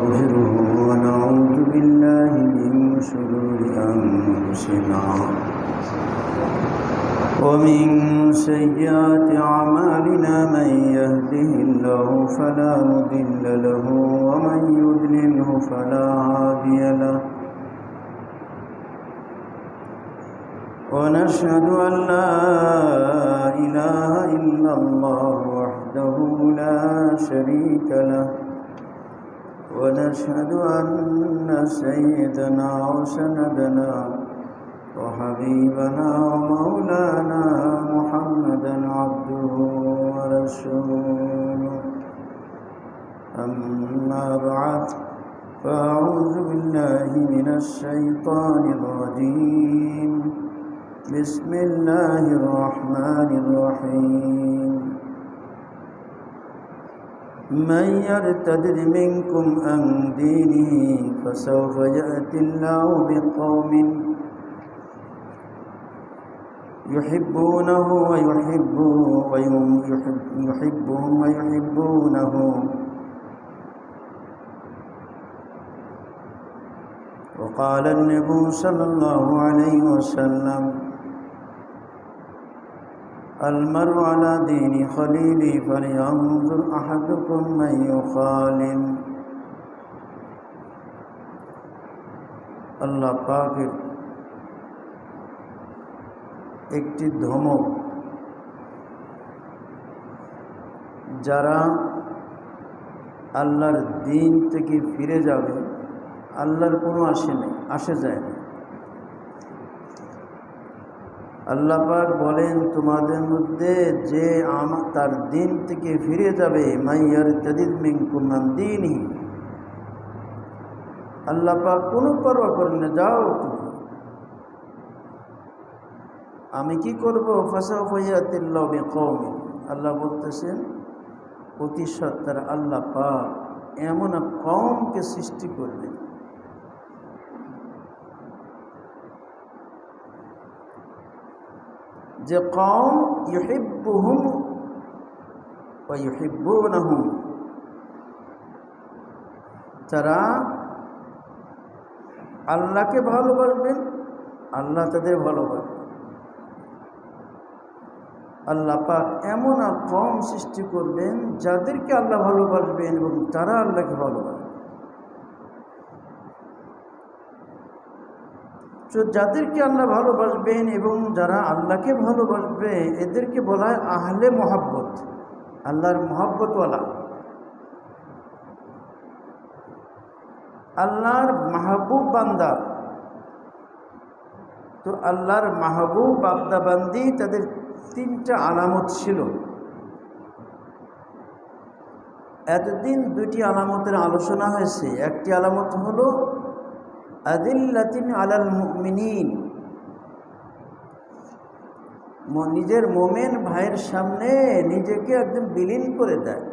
ونستغفره ونعوذ بالله من شرور أنفسنا ومن سيئات أعمالنا من يهده الله فلا مضل له ومن يضلله فلا هادي له ونشهد أن لا إله إلا الله وحده لا شريك له ونشهد أن سيدنا وسندنا وحبيبنا ومولانا محمدا عبده ورسوله أما بعد فأعوذ بالله من الشيطان الرجيم بسم الله الرحمن الرحيم من يرتد منكم عن دينه فسوف يأتي الله بقوم يحبونه ويحبهم ويحبونه وقال النبي صلى الله عليه وسلم المرء على دين خليله فلينظر أحدكم من يخالل আল্লাহ পাকের একটি ধমক, যারা আল্লাহর দিন থেকে ফিরে যাবে, আল্লাহর কোনো আসে যায় না। আল্লাহ পাক বলেন, তোমাদের মধ্যে যে তার দিন থেকে ফিরে যাবে, মাইয়ারতাদিদ মিনকুম আন দীনিহি, আল্লাহ পাক কোনো পরোয়া করেন না, যাও তুমি, আমি কি করব, ফাসাউফা ইয়াতিল্লাহু বিকওমিন। আল্লাহ বলতেছেন, অতি সত্বর আল্লাহ পাক এমন এক কওমকে সৃষ্টি করবেন, যে কওম ইউহিব্বুহুম ওয়া ইউহিব্বুনাহুম, তারা আল্লাহকে ভালোবাসবেন, আল্লাহ তাদের ভালোবাসবেন। আল্লাহ পাক এমন এক কওম সৃষ্টি করবেন যাদেরকে আল্লাহ ভালোবাসবেন এবং তারা আল্লাহকে ভালোবাসবেন। তো যাদেরকে আল্লাহ ভালোবাসবেন এবং যারা আল্লাহকে ভালোবাসবে, এদেরকে বলা হয় আহলে মহাব্বত, আল্লাহর মহাব্বতওয়ালা, আল্লাহর মাহবুব বান্দা। তো আল্লাহর মাহবুব বান্দাবান্দি, তাদের তিনটা আলামত ছিল। এতদিন দুটি আলামতের আলোচনা হয়েছে। একটি আলামত হলো আদিল্লাতিন আলাল মুমিনিন, নিজের মোমেন ভাইয়ের সামনে নিজেকে একদম বিলীন করে দেয়।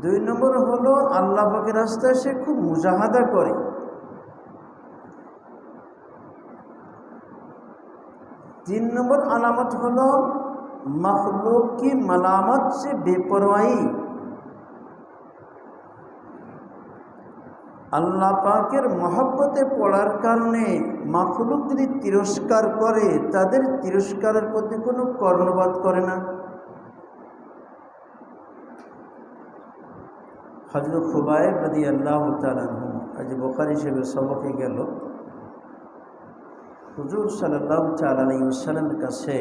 দুই নম্বর হলো আল্লাহ পাকের রাস্তায় সে খুব মুজাহাদা করে। তিন নম্বর আলামত হলো মখলুক কি মালামত সে বেপরোয়াই। আল্লাহ পাকের মহব্বতে পড়ার কারণে মাখলুক যদি তিরস্কার করে, তাদের তিরস্কারের প্রতি কোনো কর্ণপাত করে না। হযরত খুবাইব রাদিয়াল্লাহু তাআলা আনহু, আজ বুখারী শরীফের সবকে গেল, হুজুর সাল্লাল্লাহু তাআলা আলাইহি ওয়াসাল্লামের কাছে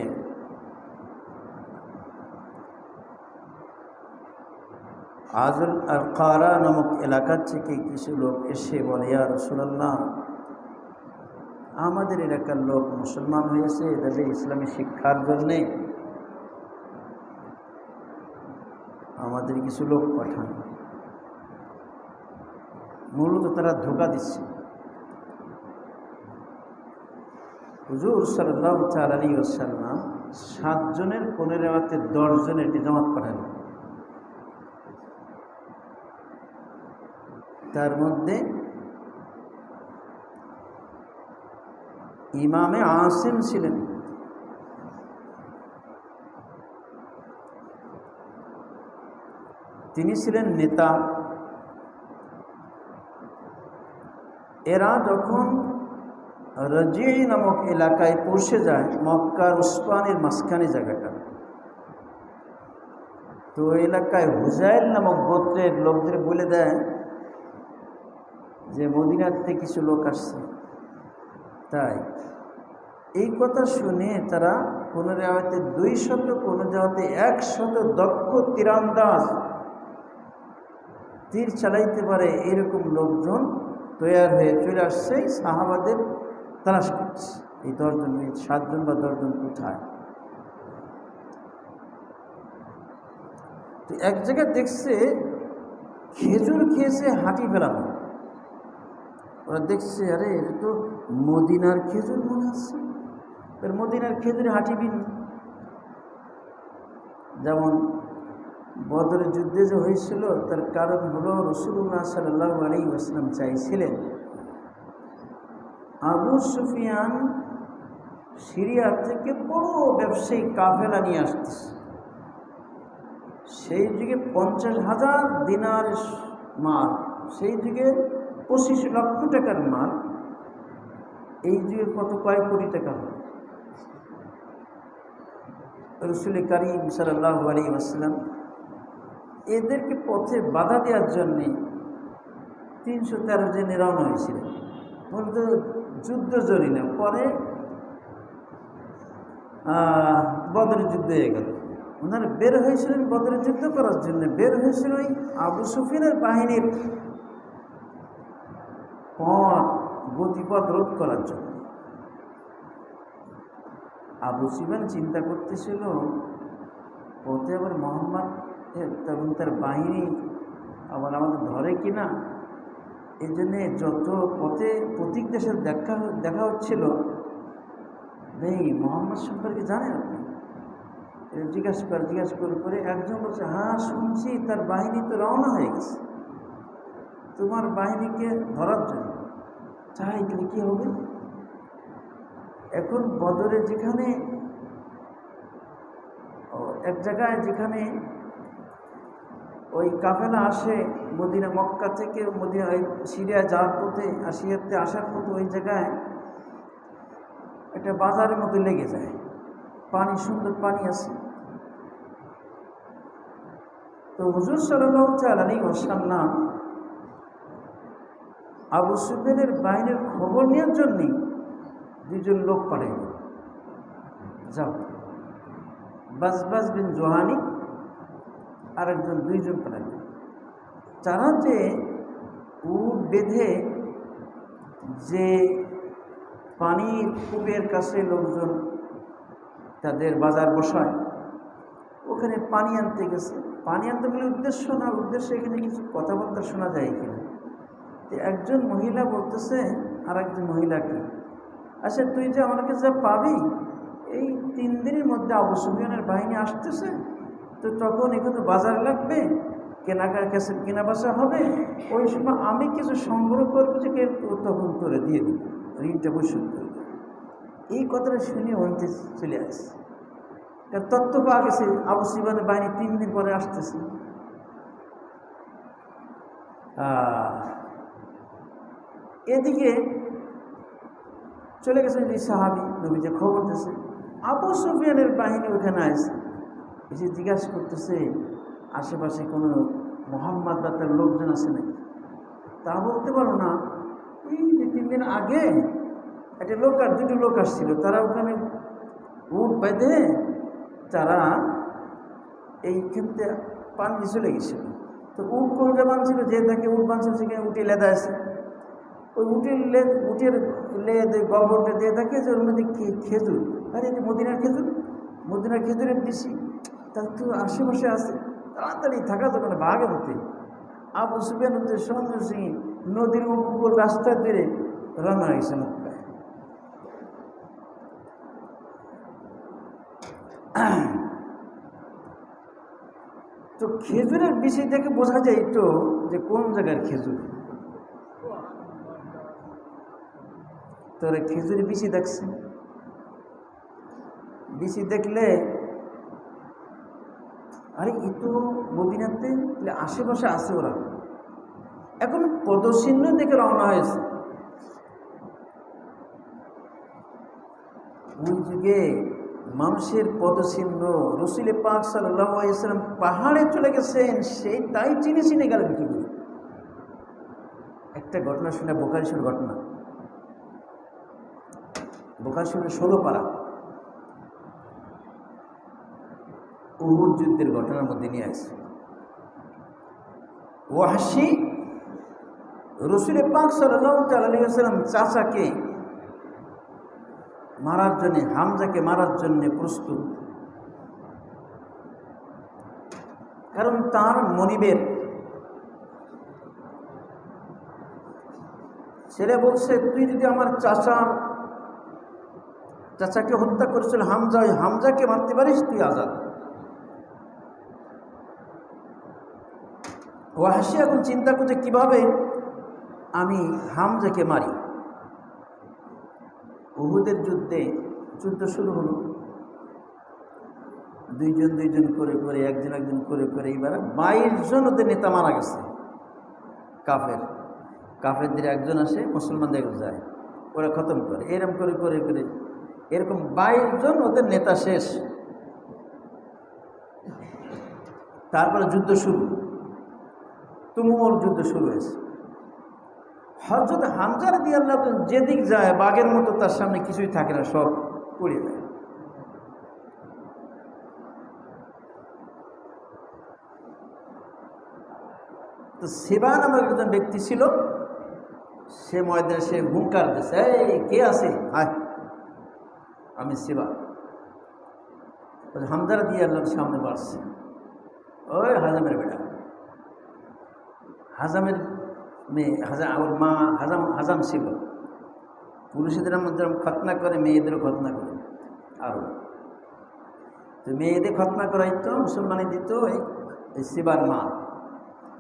আজল আর কারা নামক এলাকা থেকে কিছু লোক এসে বলে, ইয়া রাসূলুল্লাহ, আমাদের এলাকার লোক মুসলমান হয়েছে, এদের ইসলামী শিক্ষার জন্যে আমাদের কিছু লোক পাঠান। মূলত তারা ধোঁকা দিচ্ছে। হুজুর সাল্লাল্লাহু তাআলা আলাইহি ওয়াসাল্লাম 7 জনের 15 10 জনের একটি জামাত পাঠালেন। তার মধ্যে ইমামে আসিম ছিলেন। তিনি ছিলেন নেতা। এরা যখন রাজি নামক এলাকায় পৌঁছে যায়, মক্কার উসমানের মাঝখানে জায়গাটা, তো এলাকায় হুজাইল নামক গোত্রের লোকদের বলে দেয় যে মদিনার থেকে কিছু লোক আসছে। তাই এই কথা শুনে তারা কোনো জায়গাতে 200, কোনো জায়গাতে 100 দক্ষ তীরান্দাজ, তীর চালাইতে পারে এরকম লোকজন তৈরি হয়ে চলে আসছে, সাহাবাদের তালাশ করছে। এই 10 জন, 7 জন বা 10 জন কোথায়? তো এক জায়গায় দেখছে খেজুর খেয়েছে হাঁটি ফেলানো। ওরা দেখছে, আরে এটা তো মদিনার খেজুর মনে হচ্ছে, এর মদিনার খেজুরে হাঁটি বিন। যেমন বদরের যুদ্ধে যে হয়েছিল, তার কারণ হলো রাসূলুল্লাহ সাল্লাল্লাহু আলাইহি ওয়াসাল্লাম চাইছিলেন আবু সুফিয়ান সিরিয়া থেকে বড় ব্যবসায়ী কাফেলা নিয়ে আসতেছে। সেই যুগে 50,000 দিনার মাল, সেই যুগে 25 লক্ষ টাকার মাল, এই যুগে কয়েক কোটি টাকা হবে। রাসূল কারীম সাল্লাল্লাহু আলাইহি ওয়াসাল্লাম এদেরকে পথে বাধা দেওয়ার জন্যে 313 জনে রওনা হয়েছিলেন। মূলত যুদ্ধ জড়ি না, পরে বদরের যুদ্ধ হয়ে গেল। ওনারা বের হয়েছিলেন বদরের যুদ্ধ করার জন্য, বের হয়েছিল ওই আবু সুফিয়ানের বাহিনীর পথ গতিপথ রোধ করার জন্য। আবু সুফিয়ান চিন্তা করতেছিল পথে আবার মোহাম্মদ এবং তার বাহিনী আবার আমাদের ধরে কিনা। এই জন্যে যত পথে প্রতীক দেশের দেখা হচ্ছিল, নেই মোহাম্মদ সম্পর্কে জানেন আপনি? জিজ্ঞাসা করে একজন বলছে, হ্যাঁ শুনছি, তার বাহিনী তো রওনা হয়ে গেছে তোমার বাহিনীকে ধরার জন্য। চাই তাহলে কী হবে? এখন বদরে যেখানে এক জায়গায় যেখানে ওই কাফেলা আসে মদিনা, মক্কা থেকে মদিনা সিরিয়া যাওয়ার পথে, সিরিয়াতে আসার পথে, ওই জায়গায় একটা বাজারের মতো লেগে যায়, পানি, সুন্দর পানি আছে। তো হুজুর সাল্লাল্লাহু আলাইহি ওয়াসাল্লাম আবু সুফিয়ানের বাহিনীর খবর নেওয়ার জন্যই 2 জন লোক পাঠাইল, যাও, বাজবাজ বিন জোহানি আর একজন, 2 জন পাঠাইল। তারা যে উট বেঁধে যে পানির কূপের কাছে লোকজন তাদের বাজার বসায়, ওখানে পানি আনতে গেছে। পানি আনতে বলে উদ্দেশ্য না, উদ্দেশ্য এখানে কিছু কথাবার্তা শোনা যায় এখানে। তো একজন মহিলা বলতেছে আর একজন মহিলাকে, আচ্ছা তুই যে আমার কাছে যা পাবি, এই 3 দিনের মধ্যে আবু সুফিয়ানের বাহিনী আসতেছে, তো তখন এখানে বাজার লাগবে, কেনা বেচা হবে, ওই সময় আমি কিছু সংগ্রহ করবো, যে তখন তোরে দিয়ে দিই, ঋণটা পরিশোধ করে দিই। এই কথাটা শুনে অন্তে চলে আসে, তত্ত্ব পাওয়া গেছে আবু সুফিয়ানের বাহিনী 3 দিন পরে আসতেছে। এদিকে চলে গেছেন যে সাহাবি, নবী যে খবর দিতেছে আবু সুফিয়ানের বাহিনী ওখানে আসে, এসে জিজ্ঞাসা করতেছে আশেপাশে কোনো মোহাম্মদ বা তার লোকজন আছে নাকি। তা বলতে পারো না, এই 2-3 দিন আগে একটা লোক আর 2টো লোক আসছিল, তারা ওখানে উট বেঁধে তারা এইখান থেকে পানি চলে গেছিল। তো উট কোন যে বাঁধছিল, যে তাকে উট বাঁধছিল সেখানে উঠে লেদা আছে, ওই উটের গোবরটা দিয়ে থাকে যে ওর মধ্যে খেজুর, আরে এটা মদিনার খেজুরের বেশি, তার তো আশেপাশে আছে, তাড়াতাড়ি থাকা যাবে না, ভাগে হতে। আবু সুফিয়ান হচ্ছে সঙ্গে সঙ্গে নদীর উপর রাস্তা ধরে রান্না হয়েছে মক্কায়। তো খেজুরের বিষয় দেখে বোঝা যায় তো যে কোন জায়গার খেজুর। তোরা খেজুরের বিচি দেখছে, বিচি দেখলে আরে এ তো মদিনাতে, আশেপাশে আছে ওরা। এখন পদচিহ্ন দেখে রওনা হয়েছে। ওই যুগে মানুষের পদচিহ্ন, রসুল পাক সাল্লাল্লাহু আলাইহি ওয়াসাল্লাম পাহাড়ে চলে গেছেন, সেই তাই চিনে চিনে গেলেন কি করে। একটা ঘটনা শুনে, বোখারী শরীফের ঘটনা, বোখারী শরীফের 16 পারা উহুদ যুদ্ধের ঘটনার মধ্যে নিয়ে আসছে। ওয়াহশী রসুল পাক সাল্লাল্লাহু আলাইহি ওয়াসাল্লাম চাচাকে মারার জন্য, হামজাকে মারার জন্য প্রস্তুত। কারণ তার মনিবের ছেলে বলছে, তুই যদি আমার চাচাকে হত্যা করেছিল হামজা, ওই হামজাকে মারতে পারিস, তুই আজাদ। ওয়াহশী এখন চিন্তা করছে কিভাবে আমি হামজাকে মারি। উহুদের যুদ্ধ শুরু হলো। দুইজন করে করে, একজন করে করে, এবার 22 জন ওদের নেতা মারা গেছে। কাফেরদের একজন আসে, মুসলমানদের যায়, ওরা খতম করে, এরকম করে করে করে এরকম 22 জন ওদের নেতা শেষ। তারপরে যুদ্ধ শুরু, তুমুল যুদ্ধ শুরু হয়েছে। হযরত হামজা রাদিয়াল্লাহু আনহু যেদিক যায়, বাঘের মতো তার সামনে কিছুই থাকে না, সব পড়ে যায়। তো সেবা নামক একজন ব্যক্তি ছিল, সে ময়দানে সে হুঙ্কার দিয়েছে, এই কে আছে, আয়, আমি সেবা। হামজা রাদিয়াল্লাহু আনহু সামনে বাড়ছে, ওই হাজামের বেটা, হাজামের মেয়ে, ওর মা হাজাম ছিল। পুরুষদের মধ্যে খতনা করে, মেয়েদেরও খতনা করে। আরও তো মেয়েদের খতনা করাইতো, মুসলমানি দিত এই শিবার মা।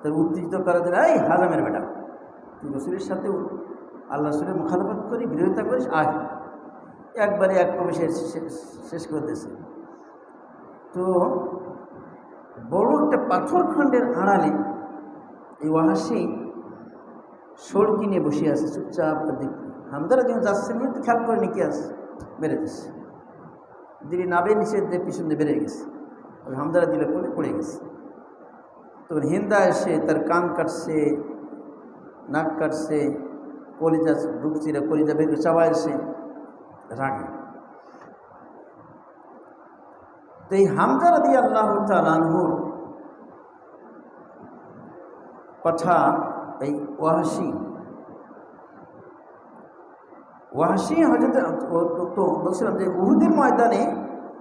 তার উত্তেজিত করা দিল, এই হাজামের বেটা, তুই রসুলের সাথে আল্লাহ রসুলের মুখালাফত করি, বিরোধিতা করিস, আয়। একবারে এক কবে শেষ করে দিয়েছে। তো বড় একটা পাথর খণ্ডের আড়ালে এই ওয়াহশী সড়কি নিয়ে বসে আছে, চুপচাপ দেখ। হামজারা যখন যাচ্ছে, তো খেয়াল করে নিয়ে কি আসে, বেড়ে দিচ্ছে। দিদি নাবে নিচে পিছন দিয়ে বেড়ে গেছে, ওই হামজারা দিলে পড়ে গেছে। তো হিন্দা এসে তার কান কাটছে, নাক কাটছে, কলিজা ঢুকছে, কলিজা বের চাওয়া এসে রাগে। তো এই হামজা রাদিয়াল্লাহু তাআলা আনহুর কথা এই ওয়াহশী হযরত, তো বলছিলাম যে উহুদের ময়দানে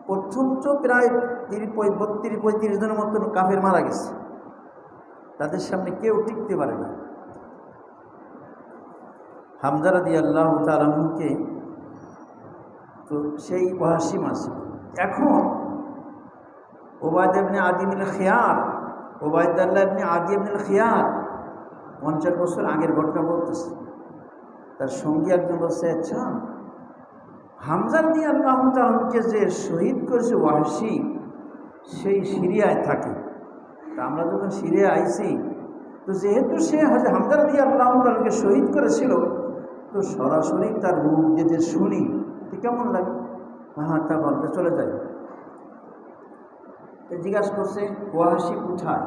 প্রথম তো প্রায় 32-33 জনের মতো কাফের মারা গেছে। তাদের সামনে কেউ টিকতে পারে না। হামজা রাদিয়াল্লাহু তাআলা আনহুকে তো সেই ওয়াহশী মারছিল। এখন উবাইদা ইবনে আদি ইবনে খিয়ার, উবাইদুল্লাহ ইবনে আদি ইবনে খিয়ার 50 বছর আগের ঘটনা বলতেছে। তার সঙ্গী একজন বলছে, আচ্ছা হামজা রাদিয়াল্লাহু তাআলা আনহুকে যে শহীদ করেছে ওয়াহশী, সেই সিরিয়ায় থাকে। তা আমরা যখন সিরিয়া আইছি, তো যেহেতু সে হামজা রাদিয়াল্লাহু তাআলা আনহুকে শহীদ করেছিল, তো সরাসরি তার মুখ দিয়ে শুনি তো কেমন লাগে, হ্যাঁ তা বলতে চলে যায়। জিজ্ঞাসা করছে ওয়াহশী কোথায়,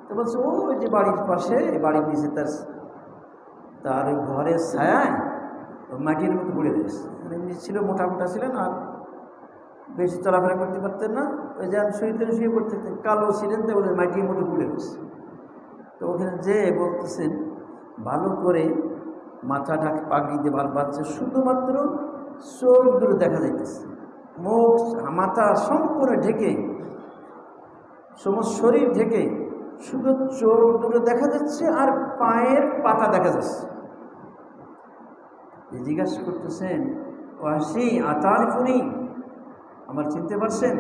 তো বলছে ওই যে বাড়ির পাশে, বাড়ির নিচে তার ওই ঘরের ছায়ায় মাটির মতো পড়ে দিয়েছে। এমনি ছিল, মোটা ছিলেন, আর বেশি চলাফেরা করতে পারতেন না, ওই যে শুয়ে পড়তে, কালো ছিলেন, তো বলে মাটির মতো পড়ে গেছে। তো ওখানে যে বলতেছেন ভালো করে মাথা পাগড়ি দিয়ে ভালো পাচ্ছে, শুধুমাত্র চোখ দুটো দেখা যাইতেছে, মুখ মাথা সম্পূর্ণ ঢেকে, সমস্ত শরীর ঢেকে, শুধু চোখ দুটো দেখা যাচ্ছে আর পায়ের পাতা দেখা যাচ্ছে। জিজ্ঞাসা করতেছেন, ওয়াহশী আতারিফুনি, আমার চিনতে পারছেন?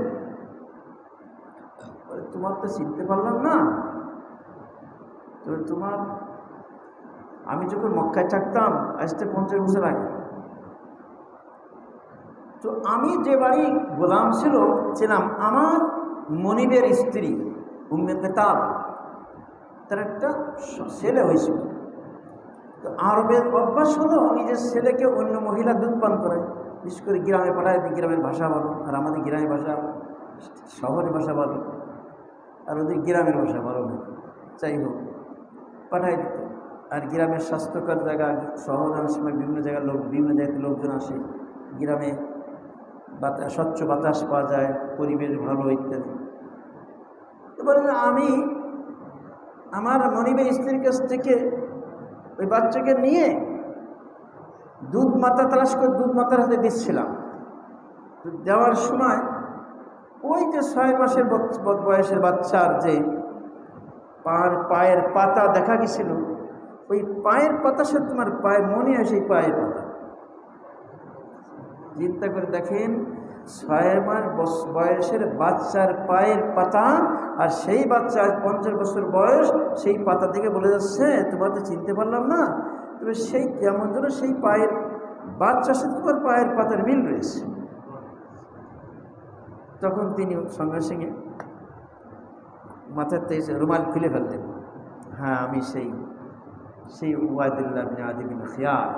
তোমার তো চিনতে পারলাম না। তো আমি যখন মক্কায় থাকতাম, আসতে 50 বছর আগে, তো আমি যে বাড়ি গোলাম ছিলাম, আমার মনিবের স্ত্রী উম্মে কেতাব, তার একটা ছেলে হয়েছিল। তো আরবের অভ্যাস হলো নিজের ছেলেকে অন্য মহিলা দুধ পান করে, বিশেষ করে গ্রামে পাঠায়, গ্রামের ভাষা বলো, আর আমাদের গ্রামের ভাষা শহরের ভাষা বলো, আর ওদের গ্রামের ভাষা বলো না, যাই হোক পাঠাই দিত। আর গ্রামের স্বাস্থ্যকর জায়গা, শহর অনেক সময় বিভিন্ন জায়গার লোক, বিভিন্ন জায়গাতে লোকজন আসে, গ্রামে স্বচ্ছ বাতাস পাওয়া যায়, পরিবেশ ভালো ইত্যাদি। এবারে আমি আমার মনিবের স্ত্রীর কাছ থেকে ওই বাচ্চাকে নিয়ে দুধ মাতা তালাশ করে দুধ মাতার হাতে দিচ্ছিলাম। দেওয়ার সময় ওই যে 6 মাসের বয়সের বাচ্চার যে পায়ের পাতা দেখা গেছিল, ওই পায়ের পাতার সাথে তোমার পায়ে মনে হয় সেই পায়ের পাতা। চিন্তা করে দেখেন, 6 মাস বয়সের বাচ্চার পায়ের পাতা, আর সেই বাচ্চা 50 বছর বয়স, সেই পাতা থেকে বলে যাচ্ছে তোমার তো চিনতে পারলাম না, তবে সেই কেমন যেন সেই পায়ের বাচ্চার সাথে তোমার পায়ের পাতার মিল রয়েছে। তখন তিনি সঙ্গে সঙ্গে মাথার থেকে রুমাল খুলে ফেললেন, হ্যাঁ আমি সেই উবাইদুল্লাহ বিন আদি বিন খিয়ার।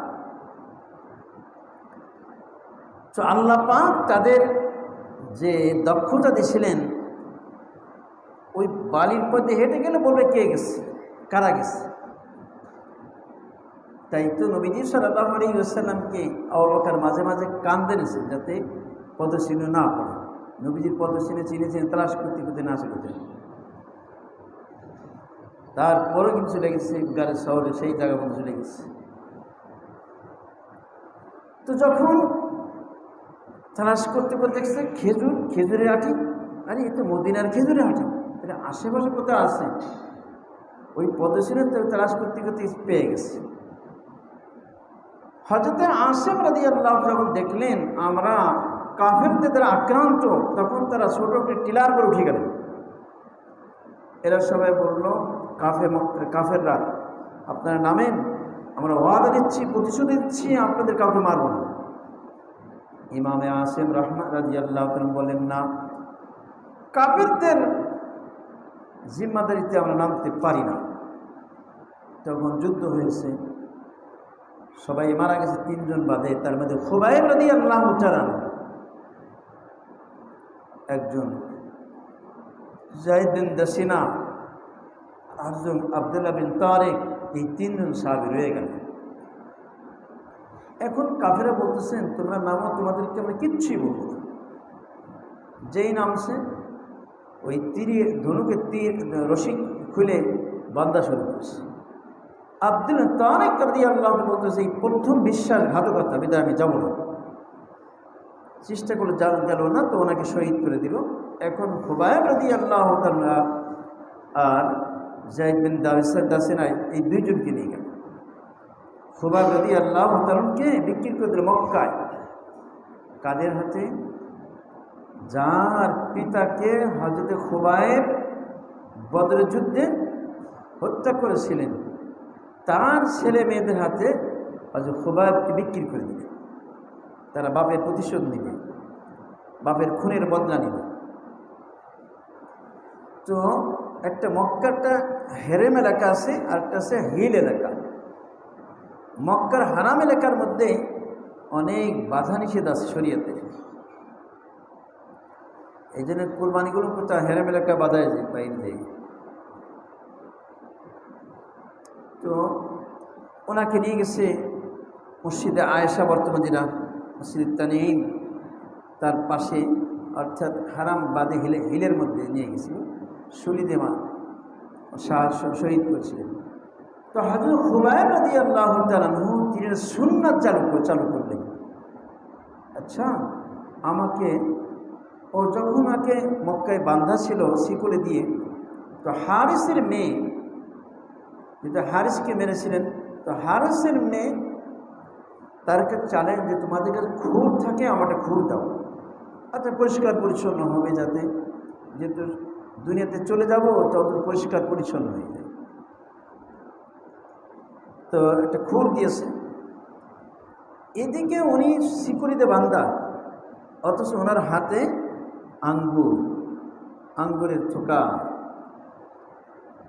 তো আল্লাহ পাক তাদের যে দক্ষতা দিয়েছিলেন, ওই বালির পথে হেঁটে গেলে বলবে কে গেছে, কারা গেছে। তাই তো নবীজি সাল্লাল্লাহু আলাইহি ওয়াসাল্লামকে আবু বকর মাঝে মাঝে কান্দে নিয়েছেন যাতে পদচিহ্ন না পড়ে। নবীজির পদচিহ্ন চিনেছেন, তালাশ করতে করতে না চলে যায়। তারপরেও কিন্তু চলে গেছে গাড়ির শহরে, সেই জায়গা মধ্যে চলে গেছে। তো যখন তালাশ করতে করতে দেখছে খেজুরের আঁটি, আরে এ তো মদিনার খেজুরের আঁটি, এটা আশেপাশে কোথাও আছে। ওই পদচিহ্ন তালাশ করতে করতে পেয়ে গেছে। হযরতে আসিম রাদিয়াল্লাহু আনহু যখন দেখলেন আমরা কাফেরদের দ্বারা আক্রান্ত, তখন তারা ছোট একটি টিলার করে উঠে গেলেন। এরা সবাই বলল, কাফেররা আপনারা নামেন, আমরা ওয়াদা দিচ্ছি, প্রতিশ্রুতি দিচ্ছি, আপনাদের কাউকে মারব না। ইমামে আসিম রাদিয়াল্লাহু আনহু বলেন, না, কাফেরদের জিম্মাদারিতে আমরা নামতে পারি না। তখন যুদ্ধ হয়েছে, সবাই মারা গেছে 3 জন বাদে, তার মধ্যে খুবাইব রাদিয়াল্লাহু তাআলা, একজন যায়েদ বিন দাসিনা, আরেকজন আব্দুল্লাহ বিন তারিক, এই 3 জন সাহাবী রয়ে গেল। এখন কাফেরা বলতেছেন তোমরা নামো, তোমাদেরকে আমরা কিচ্ছুই বলবো না। যেই নামছে ওই ধনুকে রশি খুলে বান্ধা শুরু করেছে। আব্দুল্লাহ তারিক রাদিয়াল্লাহু আনহু বলতেছে এই প্রথম বিশ্বাসঘাতকতা, বিদায় আমি যাব না। চেষ্টা করে গেল না, তো ওনাকে শহীদ করে দিল। এখন খুবাইব রাদিয়াল্লাহু তাআলা আর যায়েদ বিন দাসিনা এই 2 জনকে নিয়ে গেল। খুবাইব রাদিয়াল্লাহু তাআলাকে বিক্রি করে দিল মক্কায়। কাদের হাতে? যার পিতাকে হযরতে খুবাইব বদরের যুদ্ধে হত্যা করেছিলেন, তার ছেলে মেয়েদের হাতে হযরত খুবাইবকে বিক্রি করে দিলেন। তারা বাপের প্রতিশোধ নেবে, বাপের খুনের বদলা নেবে। তো একটা মক্কারটা হেরেম এলাকা আছে, আর একটা আছে হিল এলাকা। মক্কার হারাম এলাকার মধ্যে অনেক বাধা নিষেধ আছে শরীয়তে, এই জন্য কোরবানিগুলো কোথাও হেরেম এলাকা বাধায় যায় বাইরে যায়। তো ওনাকে নিয়ে গেছে মসজিদে আয়েশা, বর্তমান যেটা মসজিদ তানঈম, তার পাশে, অর্থাৎ হারাম বাদে হিলের মধ্যে নিয়ে গেছিল। শহীদে মা শহীদ করেছিলেন। তো হযরত খুবাইব রাদিয়াল্লাহু তাআলা তিনি সুন্নাত চালু করলেন। আচ্ছা, আমাকে ও যখন আগে মক্কায় বান্ধা ছিল শিকলে দিয়ে, তো হারিসের মেয়ে, যেটা হারিসকে মেরেছিলেন, তো হারিসের মেয়ে তার কাছে চালেন যে তোমাদের কাছে খুর থাকে, আমাকে খুর দাও, আচ্ছা পরিষ্কার পরিচ্ছন্ন হবে, যাতে যেহেতু দুনিয়াতে চলে যাব তত পরিষ্কার পরিচ্ছন্ন হয়ে যায়। তো একটা খুর দিয়েছে। এদিকে উনি শিকড়িতে বান্ধা, অথচ ওনার হাতে আঙ্গুর, আঙ্গুরের থোকা।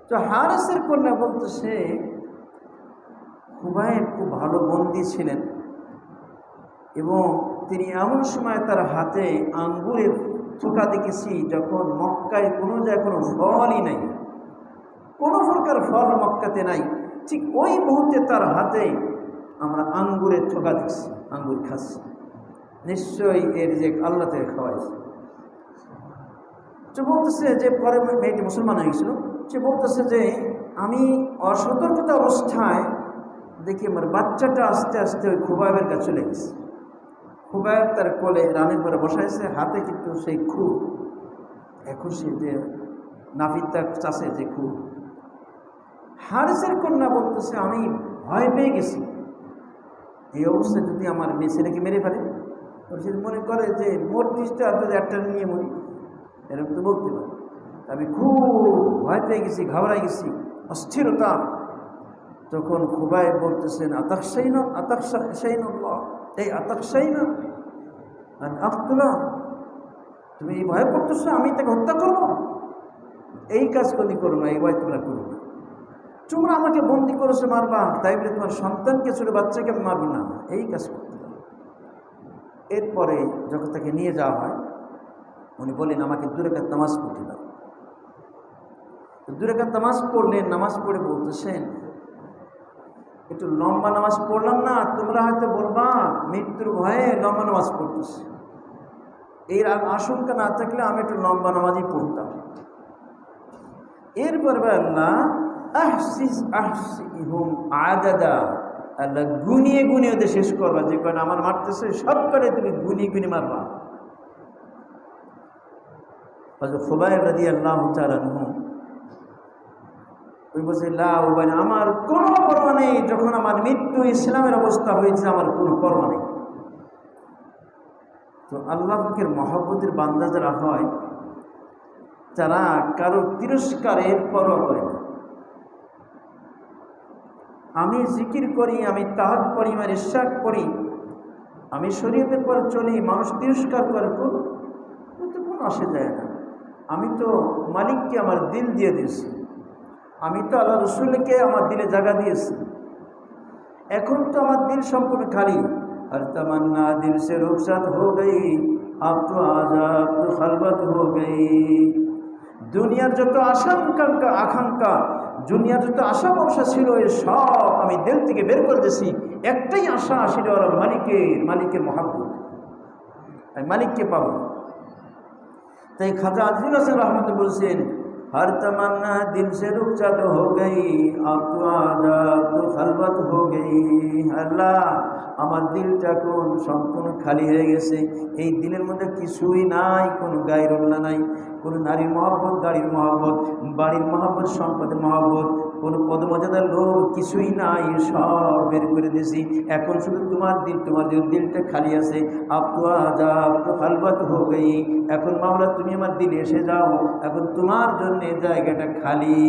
তো হারেসের কন্যা বলতেছে খুবাইব খুব ভালো বন্দী ছিলেন এবং তিনি এমন সময় তার হাতে আঙ্গুরের থোকা দেখেছি যখন মক্কায় কোনো জায়গায় কোনো ফলই নাই, কোনো প্রকার ফল মক্কাতে নাই, ঠিক ওই মুহূর্তে তার হাতে আমরা আঙ্গুরের থোকা দেখছি, আঙ্গুর খাচ্ছি, নিশ্চয়ই এর যে আল্লাহ থেকে খাওয়াইছে। সে বলতেছে যে পরে মেয়েটি মুসলমান হয়ে গেছিল, সে বলতেছে যে আমি অসতর্কতা অবস্থায় দেখি আমার বাচ্চাটা আস্তে আস্তে ওই খুবাইবের কাছে চলে গেছে। খুবাইব তার কোলে রানের পরে বসাইছে, হাতে কিন্তু সেই খুব এখন সে যে নাফিদটা চাষে যে খুব। হারেসের কন্যা বলতেছে আমি ভয় পেয়ে গেছি, এই অবস্থায় যদি আমার মেয়ে ছেলেকে মেরে ফেলে, সে মনে করে যে মোট 30টা অন্তত একটা নিয়ে মরি, এরকম তো বলতে পারে। আমি খুব ভয় পেয়ে গেছি, ঘাবড়াই গেছি, অস্থিরতা। তখন খুবাইব বলতেছেন আতাকশাইনা আতাকশাইনাল্লাহ, এই আতাকশাইনা আখতুল্লাহ, তুমি এই ভয় করতেছো আমি তাকে হত্যা করব? এই কাজ কোনদিন করো না, এই ভয় তোমরা করো না। তোমরা আমাকে বন্দি করেছো মারবা, তাই বলে তোমার সন্তানকে ছোট বাচ্চাকে মারবি না, এই কাজ করতে হবে। এরপরে যখন তাকে নিয়ে যাওয়া হয় উনি বলেন আমাকে 2 রাকাত নামাজ পড়তে দাও। 2 রাকাত নামাজ পড়লেন, নামাজ পড়ে বলতেছেন একটু লম্বা নামাজ পড়লাম না, তোমরা হয়তো বলবা মৃত্যুর ভয়ে লম্বা নামাজ পড়তেছে, এর আশঙ্কা না থাকলে আমি একটু লম্বা নামাজই পড়তাম। এরপর আল্লাহ আহসিহুম আদাদা, আল্লাহ গুনিয়ে গুনিয়ে ওদের শেষ করবা, যে কয়টা আমার মারতেছে সব করে তুমি গুনিয়ে গুনিয়ে মারবা। খুবাইব রাদিয়াল্লাহু তাআলা আনহু ওই বলছে আমার কোনো পরোয়া নেই, যখন আমার মৃত্যু ইসলামের অবস্থা হয়েছে আমার কোনো পরোয়া নেই। তো আল্লাহ পাকের মহব্বতের বান্দা যারা হয় তারা কারো তিরস্কারের পরোয়া করে না। আমি জিকির করি, আমি তাহাজ্জুদ পড়ি, আমি ইশরাক পড়ি, আমি শরীয়তের পর চলি, মানুষ তিরস্কার করে কোনো আসে যায় না। আমি তো মালিককে আমার দিল দিয়ে দিয়েছি, আমি তো আল্লাহ রসুলকে আমার দিলে জায়গা দিয়েছি, এখন তো আমার দিল সম্পূর্ণ খালি। আর তামান্না দিল সে রুখসাত হো গই, আব তো আজাব তো খালবত হো গই। দুনিয়ার যত আকাঙ্ক্ষা, দুনিয়ার যত আশা ভরসা ছিল এ সব আমি দিল থেকে বের করে দিয়েছি। একটাই আশা ছিল মালিকের মহাব্বত, আমি মালিককে পাবো। তাই খাজা আজিজুল হাসান রহমতুল্লাহ বলছেন हर तमन्ना दिल से रुखसत हो गई, अब तो आजाब तो खलबत हो गई। আল্লাহ আমার দিলটা কোন সম্পূর্ণ খালি হয়ে গেছে, এই দিলের মধ্যে কিছুই নাই, কোনো গায়রুল্লাহ নাই, কোনো নারীর মহব্বত, গাড়ির মহব্বত, বাড়ির মহব্বত, সম্পদের মহব্বত, কোনো পদমর্যাদার লোভ কিছুই নাই, সব বের করে দিয়েছি। এখন শুধু তোমার যে দিলটা খালি আছে, আব তো আজাব তো খালবত হো গই। এখন মাওলা তুমি আমার দিলে এসে যাও, এখন তোমার জন্য জায়গাটা খালি।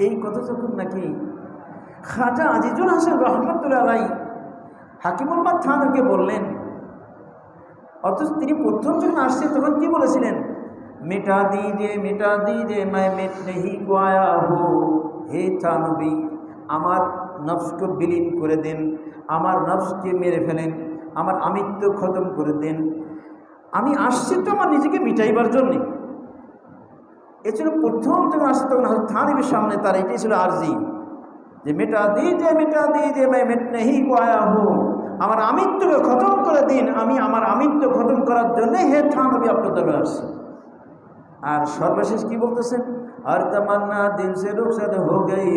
এই কথা যখন নাকি খাজা আজিজুল হাসান রহমতুল্লাহ আলাইহি হাকিমুল উম্মাহ থানভীকে বললেন, অথচ তিনি প্রথম যখন আসছে তখন কি বলেছিলেন, মিটা দিজে मैं मिट नहीं को आया हो, হে থানভী আমার নফসকে বিলীন করে দেন, আমার নফসকে মেরে ফেলেন, আমার আমিত্ব খতম করে দেন। আমি আসছি তো আমার নিজেকে মিটাইবার জন্যে। এছাড়া প্রথম যখন আসছে তখন থানভীর সামনে তার এটাই ছিল আরজি, যে মিটা দিজে मैं मिट नहीं को आया हो, আমার আমিত্বকে খতম করে দিন, আমি আমার আমিত্ব খতম করার জন্যে হে থানভী আপনার দরবারে আসছি। আর সর্বশেষ কি বলতেছেন, আর তামান্না দিল সে রুখসাত হো গই,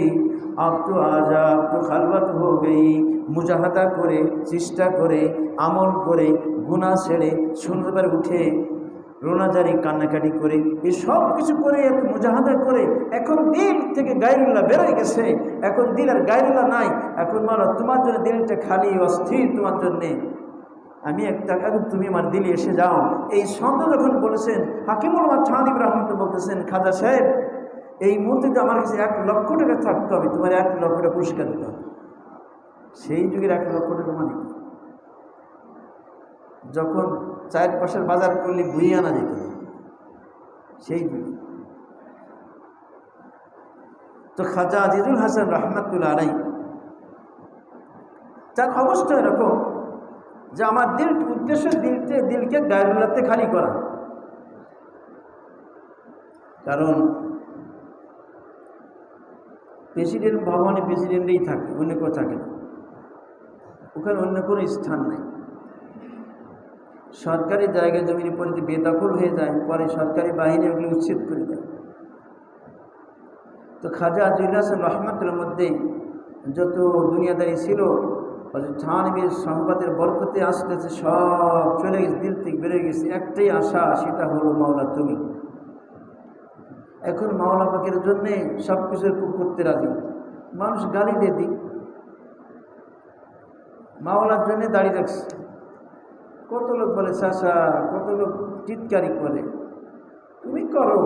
আব তো আজাব তো খালবত হো গই। মুজাহাদা করে, চেষ্টা করে, আমল করে, গুনাহ ছেড়ে, সুন্দরবার উঠে, রোনাজারি কান্নাকাটি করে, এই সব কিছু করে, এত মুজাহাদা করে এখন দিল থেকে গায়রুল্লাহ বেরোয় গেছে, এখন দিল আর গায়রুল্লাহ নাই। এখন মাওলা তোমার জন্য দিলটা খালি অস্থির, তোমার জন্যে আমি এখন তুমি আমার দিলে এসে যাও। এই শব্দ যখন বলেছেন হাকিমুল উম্মাহ থানভী রহমতুল্লাহ বলতেছেন, খাজা সাহেব এই মুহূর্তে আমার কাছে 1 লক্ষ টাকা থাকতে হবে, তোমার 1 লক্ষ টাকা পুরস্কার দিতে হবে। সেই যুগের 1 লক্ষ টাকা মানে যখন 4 পয়সার বাজার করলে বই আনা যেত, সেই যুগে। তো খাজা আজিজুল হাসান রহমাতুল্লাহ আলাইহি তার অবস্থা এরকম যে আমার উদ্দেশ্য দিলকে গায়রুল্লাহতে খালি করা। কারণ প্রেসিডেন্ট ভবনে প্রেসিডেন্টেই থাকে, অন্য কেউ থাকে না, ওখানে অন্য কোনো স্থান নাই। সরকারি জায়গা জমির উপর যদি বেদখল হয়ে যায়, পরে সরকারি বাহিনী ওগুলো উচ্ছেদ করে দেয়। তো খাজা আজিজুল হাসান রহমাতুল্লাহর মধ্যে যত দুনিয়াদারি ছিল, থানবীর সংবাদের বরকতে আস্তে আস্তে সব চলে গেছে, দিল থেকে বেড়ে গেছে। একটাই আশা, সেটা হলো মাওলা তুমি। এখন মাওলা পাকের জন্যে সব কিছুর করতে রাজি। মানুষ গালি দিয়ে দিক, মাওলার জন্যে দাঁড়িয়ে রাখছে। কত লোক বলে চাষা, কত লোক চিৎকারি করে, তুমি করো,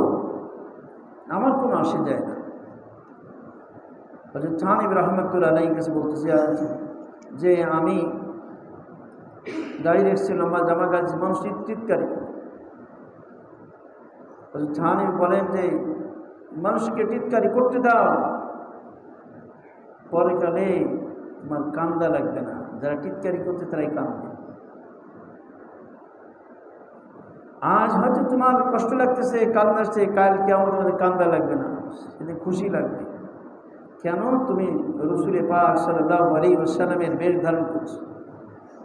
আমার কোনো আসে যায় না। থানবী রহমাতুল্লাহ আলাইহির কাছে বলতেছে যে আমি দাঁড়িয়ে রেখেছিলাম, আমার জামা গাছ মানুষ চিৎকারি করে। থানবী বলেন যে মানুষকে টিটকারি করতে দাও, পরে কালে তোমার কান্দা লাগবে না, যারা টিটকারি করছে তারাই কান্দবে। আজ হয়তো তোমার কষ্ট লাগতেছে, কান্না আসছে, কাল কেমন তোমাদের কান্দা লাগবে না, সেদিন খুশি লাগবে। কেন? তুমি রসুল পাক সাল্লাল্লাহু আলাইহি ওয়াসাল্লামের বেশ ধারণ করছো।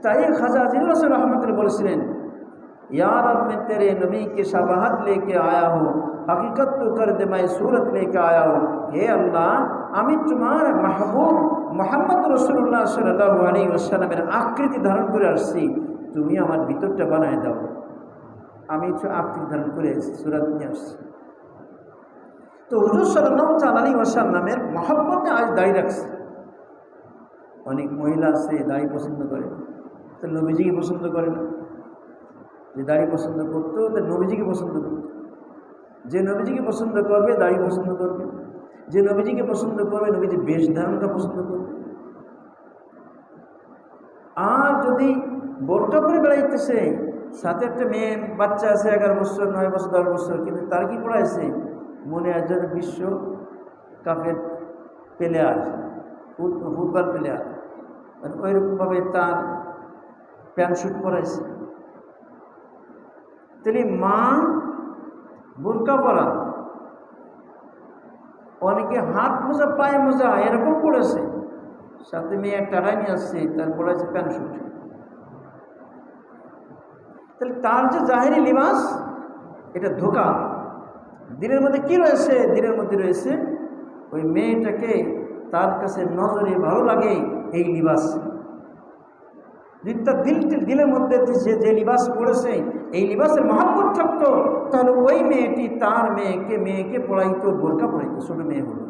তাই খাজা আজিজুল হাসান রহমাতুল্লাহ বলেছিলেন, या रब मैं तेरे नबी के शबाहत लेके आया हूँ, हकीकत तो कर दे मैं सूरत लेके आया हूँ। हे अल्लाह, আমি তোমার মাহবুব মুহাম্মদ রাসূলুল্লাহ সাল্লাল্লাহু আলাইহি ওয়াসাল্লামের আকৃতি ধারণ করে আসছি, তুমি আমার ভিতরটা বানায় দাও। আমি আকৃতি ধারণ করে সূরত নিয়ে আসছি। তো হুজুর সাল্লাল্লাহু আলাইহি ওয়াসাল্লামের মহব্বতে আজ দাঁড়িয়ে রাখছে। অনেক মহিলা আছে দাড়ি পছন্দ করে, তো নবীজিকে পছন্দ করে না। যে দাড়ি পছন্দ করতো, তো নবীজিকে পছন্দ করতো। যে নবীজিকে পছন্দ করবে দাড়ি পছন্দ করবে, যে নবীজিকে পছন্দ করবে নবীজি বেশ ধারণটা পছন্দ করবে। আর যদি বোরকা পরে বেড়াইতেছে, সাথে একটা মেয়ে বাচ্চা আছে 11 বছর 9 বছর 10 বছর, কিন্তু তার কি পড়াইছে মনে হয় যেন বিশ্ব কাপের প্লেয়ার, ফুটবল প্লেয়ার, মানে ওইরকমভাবে তার প্যান্ট শুট পরাইছে। তাহলে মা বোরকা পরা, অনেকে হাত মোজা পায়ে মোজা এরকম পড়েছে, সাথে মেয়ে একটা টাড়াই নিয়ে আসছে, তার পড়াইছে প্যান্ট শুট। তাহলে তার যে জাহেরি লিবাস, এটা ধোঁকা। দিনের মধ্যে কি রয়েছে? দিনের মধ্যে রয়েছে ওই মেয়েটাকে তার কাছে নজরে ভালো লাগে এই লিবাস। যদি তার দিলের মধ্যে যে লিবাস পড়েছে এই লিবাসের মহব্বত থাকতো, তাহলে ওই মেয়েটি তার মেয়েকে পড়াইতো, বোরকা পড়াইতো, ছোট মেয়ে হলো।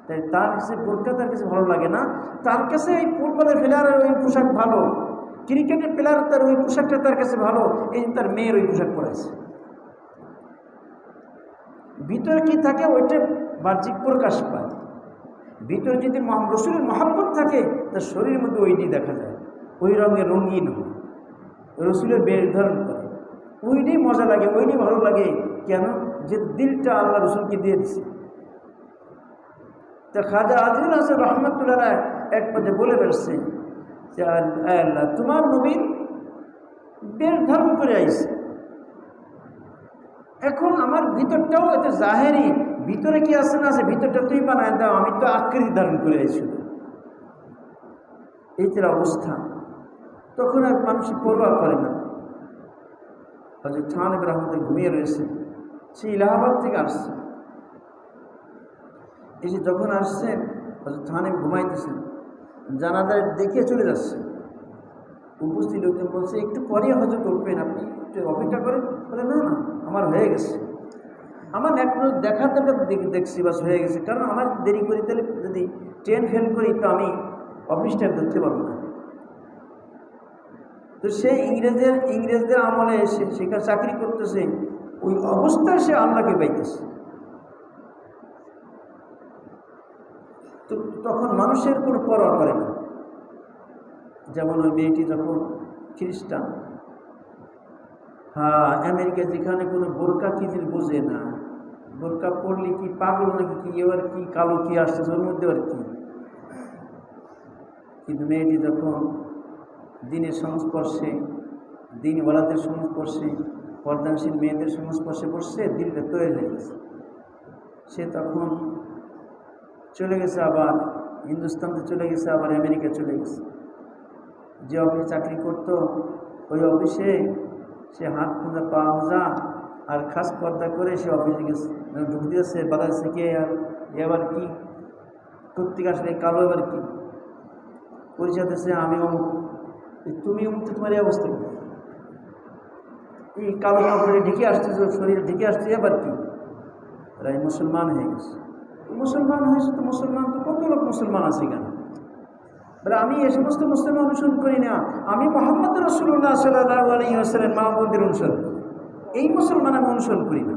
তাই তার কাছে বোরকা তার কাছে ভালো লাগে না, তার কাছে এই ফুটবলের প্লেয়ারের ওই পোশাক ভালো, ক্রিকেটের প্লেয়ার তার ওই পোশাকটা তার কাছে ভালো, এই তার মেয়ের ওই পোশাক পড়াইছে। ভিতরে কি থাকে ওইটা বাহ্যিক প্রকাশ পায়। ভিতরে যদি রসুলের মহব্বত থাকে, তার শরীরের মধ্যে ওইটি দেখা যায়, ওই রঙের রঙিন হয়, রসুলের বেশ ধারণ করে, ওইটাই মজা লাগে, ওইটাই ভালো লাগে। কেন? যে দিলটা আল্লাহ রসুলকে দিয়ে দিছে। তা খাজা আজিজুল হাসান রহমাতুল্লাহ এক পর্যায়ে বলে বেড়েছে যে আল্লাহ, তোমার নবীর বেশ ধারণ করে আইছে, এখন আমার ভিতরটাও এত জাহেরি, ভিতরে কি আছে না আছে ভিতরটা তুই বানায় দাও, আমি তো আকৃতি ধারণ করে আইছি। এই তার অবস্থা। তখন আর মানুষ পরোয়া করে না। হযরত থানবী রহমাতুল্লাহ ঘুমিয়ে রয়েছে, সে ইলাহাবাদ থেকে আসছে। এসে যখন আসছে, হযরত থানবী ঘুমাইতেছেন, জানাজা দেখে চলে যাচ্ছে। উপস্থিত লোকজন বলছে, একটু পরে হয়তো উঠবেন, আপনি একটু অপেক্ষা করেন। বলে না না, আমার হয়ে গেছে, আমার এখন দেখার দরকার, দেখছি বাস হয়ে গেছে। কারণ আমার দেরি করি, তাহলে যদি ট্রেন ফেল করি তো আমি অফিসটা ধরতে পারবো না। তো সে ইংরেজদের আমলে সেখানে চাকরি করতেছে, ওই অবস্থায় সে আল্লাহকে পাইতেছে। তো তখন মানুষের কোনো পরোয়া করে না। যেমন ওই মেয়েটি যখন খ্রিস্টান, হ্যাঁ, আমেরিকা যেখানে কোনো বোরকা কি জিনিস বোঝে না, বোরকা পড়লে কি পাগল নাকি কি, এবার কি কালো কি আসছে ওর মধ্যে আর কি। কিন্তু মেয়েটি যখন দিনের সংস্পর্শে, দিনওয়ালাদের সংস্পর্শে, পর্দানশীল মেয়েদের সংস্পর্শে বসছে, দিনটা তৈরি হয়ে গেছে। সে তখন চলে গেছে, আবার হিন্দুস্তানতে চলে গেছে, আবার আমেরিকা চলে গেছে। যে অফিসে চাকরি করত ওই অফিসে সে হাত মোজা পা মোজা আর খাস পর্দা করে সে অফিসে গেছে, ঢুক দিয়েছে, বাধা দিচ্ছে কে আর এবার কি প্রত্যেক আসলে কালো, এবার কি পরিচয় দিচ্ছে আমি অমুক, তুমি অমুক, তোমার এই অবস্থা কি, এই কালো কাপড়ে ঢেকে আসতেছে, শরীরে ঢেকে আসছে, এবার কি রাই মুসলমান হয়ে গেছে। মুসলমান হয়েছে তো মুসলমান তো কত লোক মুসলমান আছে কেন? বলে আমি এই সমস্ত মুসলমান অনুসরণ করি না, আমি মুহাম্মদ রাসূলুল্লাহ সাল্লাল্লাহু আলাইহি ওয়াসাল্লাম মা বোনদের অনুসরণ করি, এই মুসলমান আমি অনুসরণ করি না।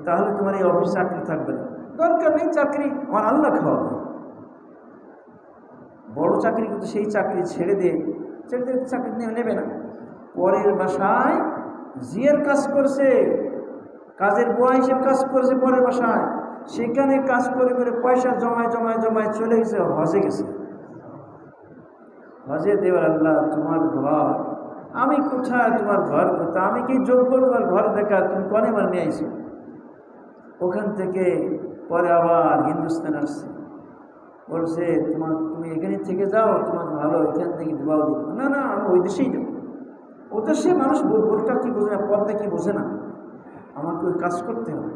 তাহলে তোমার এই অফিস চাকরি থাকবে না, দরকার নেই চাকরি, আমার আল্লাহ খাওয়াবে। বড় চাকরি কিন্তু সেই চাকরি ছেড়ে দিয়ে চাকরি নেবে না। পরের বাসায় জিয়ের কাজ করছে, কাজের বুয়া হিসেবে কাজ করছে পরের বাসায়, সেখানে কাজ করে করে পয়সা জমায় জমায় জমায় চলে গেছে, হজে গেছে। হজে দেওয়ার আল্লাহ তোমার ঘর, আমি কোথায়, তোমার ঘর কোথায়, আমি কি যোগ্য তোমার ঘর দেখা, তুমি কনে বার নিয়ে আইছো। ওখান থেকে পরে আবার হিন্দুস্তান আসছে, বলছে তুমি এখানে থেকে যাও, তোমার ভালো, এখান থেকে বিবাহ দিব না। না, আমি ওই দেশেই যাবো। ও দেশে মানুষ বোরকা কি বোঝে না, পর্দা কি বোঝে না, আমাকে ওই কাজ করতে হবে।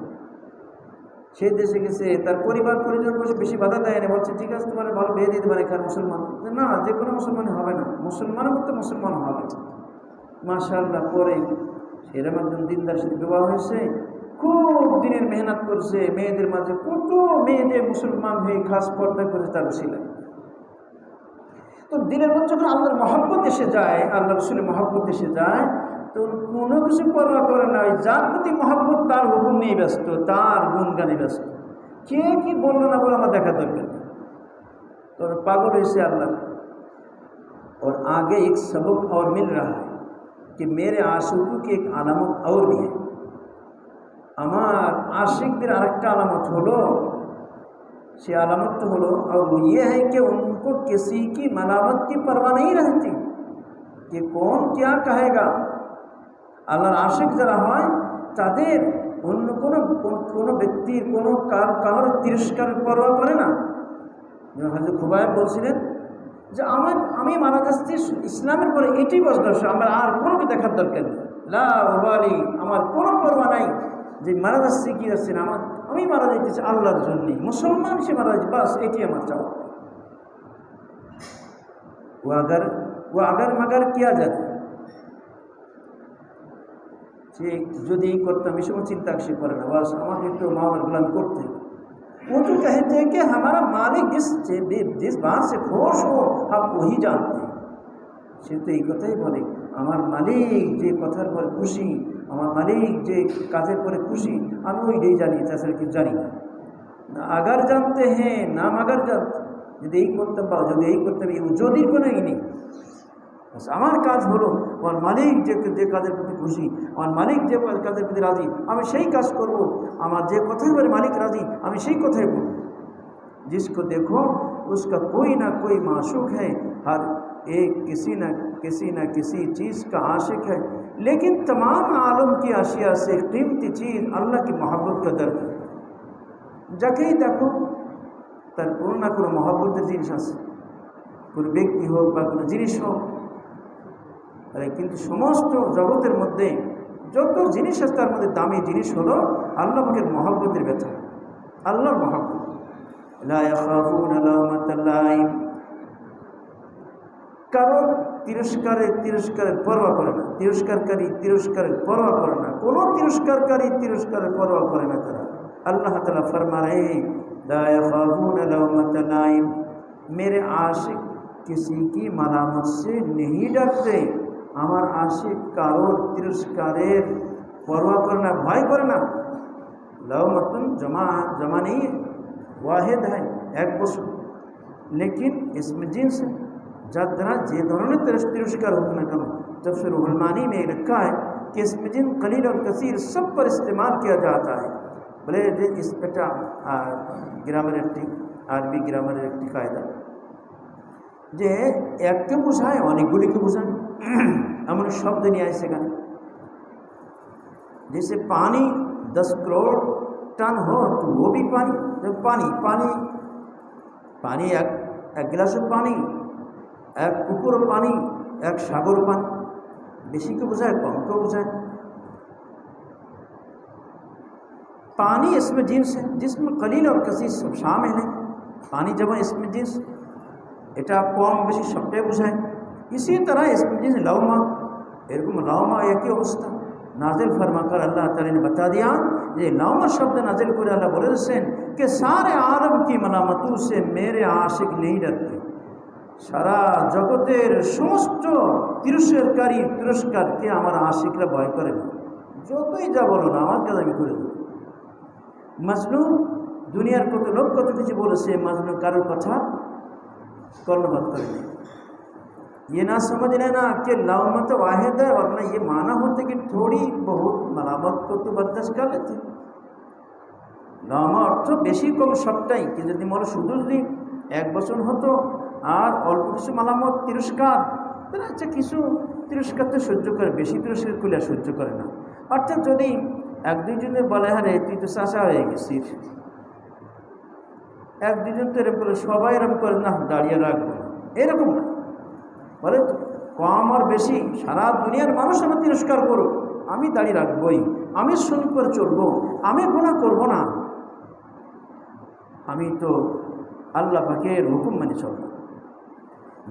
সেই দেশে গেছে, তার পরিবার পরিজন বসে বেশি বাধা দেয় না, বলছে ঠিক আছে তোমার ভালো বিয়ে দিতে পারে, এখানে মুসলমান না, যে কোনো মুসলমানই হবে না, মুসলমানের মধ্যে মুসলমান হবে। মাশাআল্লাহ, পরে সেরকম একজন দিনদার সাথে বিবাহ হয়েছে, খুব দিনের মেহনত করছে, মেয়েদের মাঝে কত মেয়েদের মুসলমান হয়ে খাস পর্দা করে তার ছিল। তো দিনের মধ্যে যখন আল্লাহর মহব্বত এসে যায়, আল্লাহ রসুলের মহব্বত এসে যায়, তো কোনো কিছু পরোয়া করে না, যার প্রতি মহব্বত তার হুকুম নিয়ে ব্যস্ত, তার গুণগানে ব্যস্ত, কে কি বললো না বলে আমার দেখা দরকার। तो पागल ऐसे अल्लाह। और आगे एक सबक और मिल रहा है कि मेरे आशिकों की एक आलामत और भी है। আমার आशिकদের আরেকটা আলামত হলো, সে আলামত হলো, और वो ये है कि उनको किसी की मलामत की परवाह नहीं रहती कि कौन क्या कहेगा। আল্লাহর আশিক যারা হয় তাদের অন্য কোনো ব্যক্তির কারোর তিরস্কারের পরোয়া করে না। হযরত খুবাইব বলছিলেন যে আমি মারা যাচ্ছি ইসলামের পরে এটি বসদর্শ, আমার আর কোনো কিছু দেখার দরকার নেই, লা উবালি, আমার কোনো পরোয়া নাই যে মারা যাচ্ছে কি যাচ্ছে না, আমি মারা যাইতেছি আল্লাহর জন্যই, মুসলমান সে মারা যাচ্ছে, বাস এটি আমার চাওয়া। ও আগার মাগার কিয়া যায়, সে যদি করতাম এই সময় চিন্তা সে করে না, বাস আমাকে তো মা বাবার গোলামি করতে। वो तो कहते हैं कि हमारा मालिक जिस बात से खुश हो हम वही जानते हैं। সে তো এই কথাই বলে, আমার মালিক যে কথার পরে খুশি, আমার মালিক যে কাজের পরে খুশি, আমি ওইটাই জানি, তাছাড়া কিছু জানি না। আগার জানতে হ্যাঁ, নাম আগার জানতে, যদি এই করতাম বা যদি এই করতাম, যদি কোনো ই নেই, আমার কাজ হলো আমার মালিক যে কাজের প্রতি খুশি, আমার মালিক যে কাজের প্রতি রাজি, আমি সেই কাজ করব। আমার যে কথাই বলে মালিক রাজি, আমি সেই কথাই বলব। जिसको देखो उसका कोई ना कोई माशूक है, हर एक किसी न किसी चीज़ का आशिक है, लेकिन तमाम आलम की अशिया से कीमती चीज़ अल्लाह की मोहब्बत का दर्द है। যাকেই দেখো তার কোনো না কোনো মহব্বতের জিনিস আছে, কোনো ব্যক্তি হোক বা কোনো জিনিস হোক। কিন্তু সমস্ত জগতের মধ্যে যত জিনিস আছে তার মধ্যে দামি জিনিস হলো আল্লাহ পাকের মহব্বতের ব্যথা, আল্লাহর মহব্বত। লা ইয়াখাফুনা লাওমাতা লাইম, কারণ তিরস্কারের পরোয়া করে না, তিরস্কারের পরোয়া করে না, কোনো তিরস্কারের পরোয়া করে না তারা। अल्लाह ताला फरमा रहे ला यखाफूना लौमत लाइम, मेरे आशिक किसी की मलामत से नहीं डरते। আমার আশিক কারোর তিরস্কারের পরোয়া করে না, ভয় করে না। लौमतुन जमा नहीं है, वाहिद है, एक बस, लेकिन इसमें जिन्स যার দ্বারা যে ধরনের तिरस्कार হোক ना কেন तफसीर रुहुल मानी में लिखा है कि इसमें जिन कलील और कसीर सब पर इस्तेमाल किया जाता है। বলে যে এটা গ্রামের একটি আরবি গ্রামারের একটি কায়দা যে এককে বোঝায় অনেকগুলিকে বোঝায়, এমন শব্দ নিয়ে আসে সেখানে। जैसे पानी 10 करोड़ टन हो तो वो भी पानी, जब पानी पानी पानी एक गिलास पानी, एक पुकुर पानी, एक सागर पानी, बेशी को बुझाए कम को बुझाए। पानी इसमें जिन्स है जिसमें कलील और कसीर सब शामिल है। पानी जब इसमें जिन्स এটা কম বেশি সবটাই বোঝায়। इसी तरह इसमें जिन्स लौमा, এরকম লওমা একই অবস্থা। नाजिल फरमाकर अल्लाह ताला ने बता दिया ये लौमा शब्द नाजिल করে আল্লাহ বলেছেন कि सारे आलम की मलामतों से मेरे आशिक नहीं डरते। সারা জগতের সমস্ত তিরস্কারকে আমার আশিকরা ভয় করে না, যতই যা বলো না আমার কাজ আমি করে দেব। মজনু দুনিয়ার কত লোক কত কিছু বলেছে, মজনু কারোর কথা কর্ণপাত করে নেই। ये ना समझ लेना कि लौमत वाहिद है, वरना ये माना होता कि थोड़ी बहुत मलामत को तो बर्दाश्त कर लेते। लौमा अर्थ बेशी कम सबटाई कि यदि मोर शुधु যদি 1 বছর হতো আর অল্প কিছু মালামত তিরস্কার, তাহলে আচ্ছা কিছু তিরস্কার তো সহ্য করে, বেশি তিরস্কার করলে সহ্য করে না। অর্থাৎ যদি 1-2 জনের বলে হারে তুই তো চাষা হয়ে গেছিস, 1-2 জন তো এরকম করে, সবাই এরকম করে না দাঁড়িয়ে রাখবো না, এরকম না। বলে কম আর বেশি সারা দুনিয়ার মানুষ আমার তিরস্কার করুক, আমি দাঁড়িয়ে রাখবই, আমি সুন্নাত করে চলবো, আমি গুনাহ করব না, আমি তো আল্লাহ পাকের হুকুম মেনে চলব,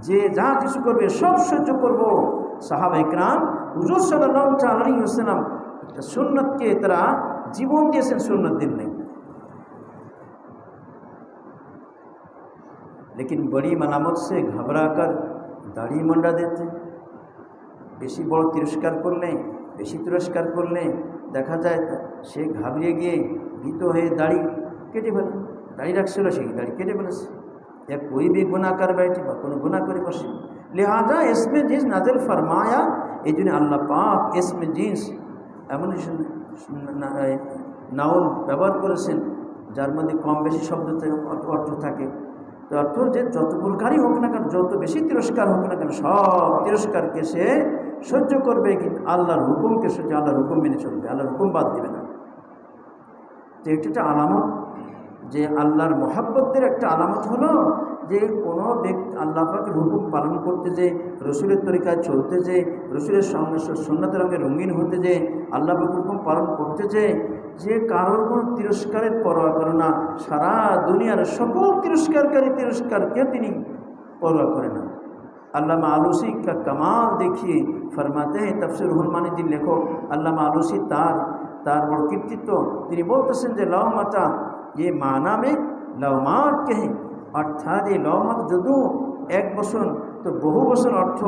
যে যা কিছু করবে সব সহ্য করব। সাহাবা ইকরাম হুজুর সাল্লাল্লাহু আলাইহি ওয়াসাল্লাম সুন্নতকে তারা জীবন দিয়েছেন, সুন্নত দিন नहीं। लेकिन बड़ी मलामत से घबरा कर दाढ़ी मंडा देते। বেশি বড় তিরস্কার করলে, বেশি তিরস্কার করলে দেখা যায় সে ঘাবড়িয়ে গিয়ে ভীত হয়ে দাড়ি কেটে ফেলে, দাড়ি রাখছিল সেই দাড়ি কেটে ফেলেছে। या कोई भी गुनाह कर बैठे বা কোনো গুনাহ করে বসে, লিহাজা इसमें जिस नाजिल फरमाया এই জন্য আল্লাহ পাক इसमें जिन्स এমন নাউন ব্যবহার করেছেন যার মধ্যে কম বেশি শব্দতে অর্থ থাকে। তো অর্থ যে যত প্রকারই হোক না কেন, যত বেশি তিরস্কার হোক না কেন, সব তিরস্কারকে সে সহ্য করবে, কিন্তু আল্লাহর হুকুমকে সহ্য, আল্লাহর হুকুম মেনে চলবে, আল্লাহর হুকুম বাদ দেবে না। তো এটা একটা আলামত, যে আল্লাহর মহাব্বতের একটা আলামত হলো যে কোনো ব্যক্তি আল্লাহ পাকের হুকুম পালন করতে যে, রসুলের তরিকায় চলতে যে, রসুলের সঙ্গে সুন্নাতের রঙে রঙিন হতে যে, আল্লাহ পাকের হুকুম পালন করতে যে কারোর কোনো তিরস্কারের পরোয়া করে না, সারা দুনিয়ার সকল তিরস্কারকে তিনি পরোয়া করে না। আল্লামা আলুসি का कमाल देखिए, फरमाते हैं तफसीर रुहुल मानी जी लेखक আল্লামা আলুসি তার বড় কীর্তিত্ব, তিনি বলতেছেন যে লওমাতা ये माना में लौमात कहें, अर्थात ये लौमत जदू 1 বছর तो बहु বছর अर्थ,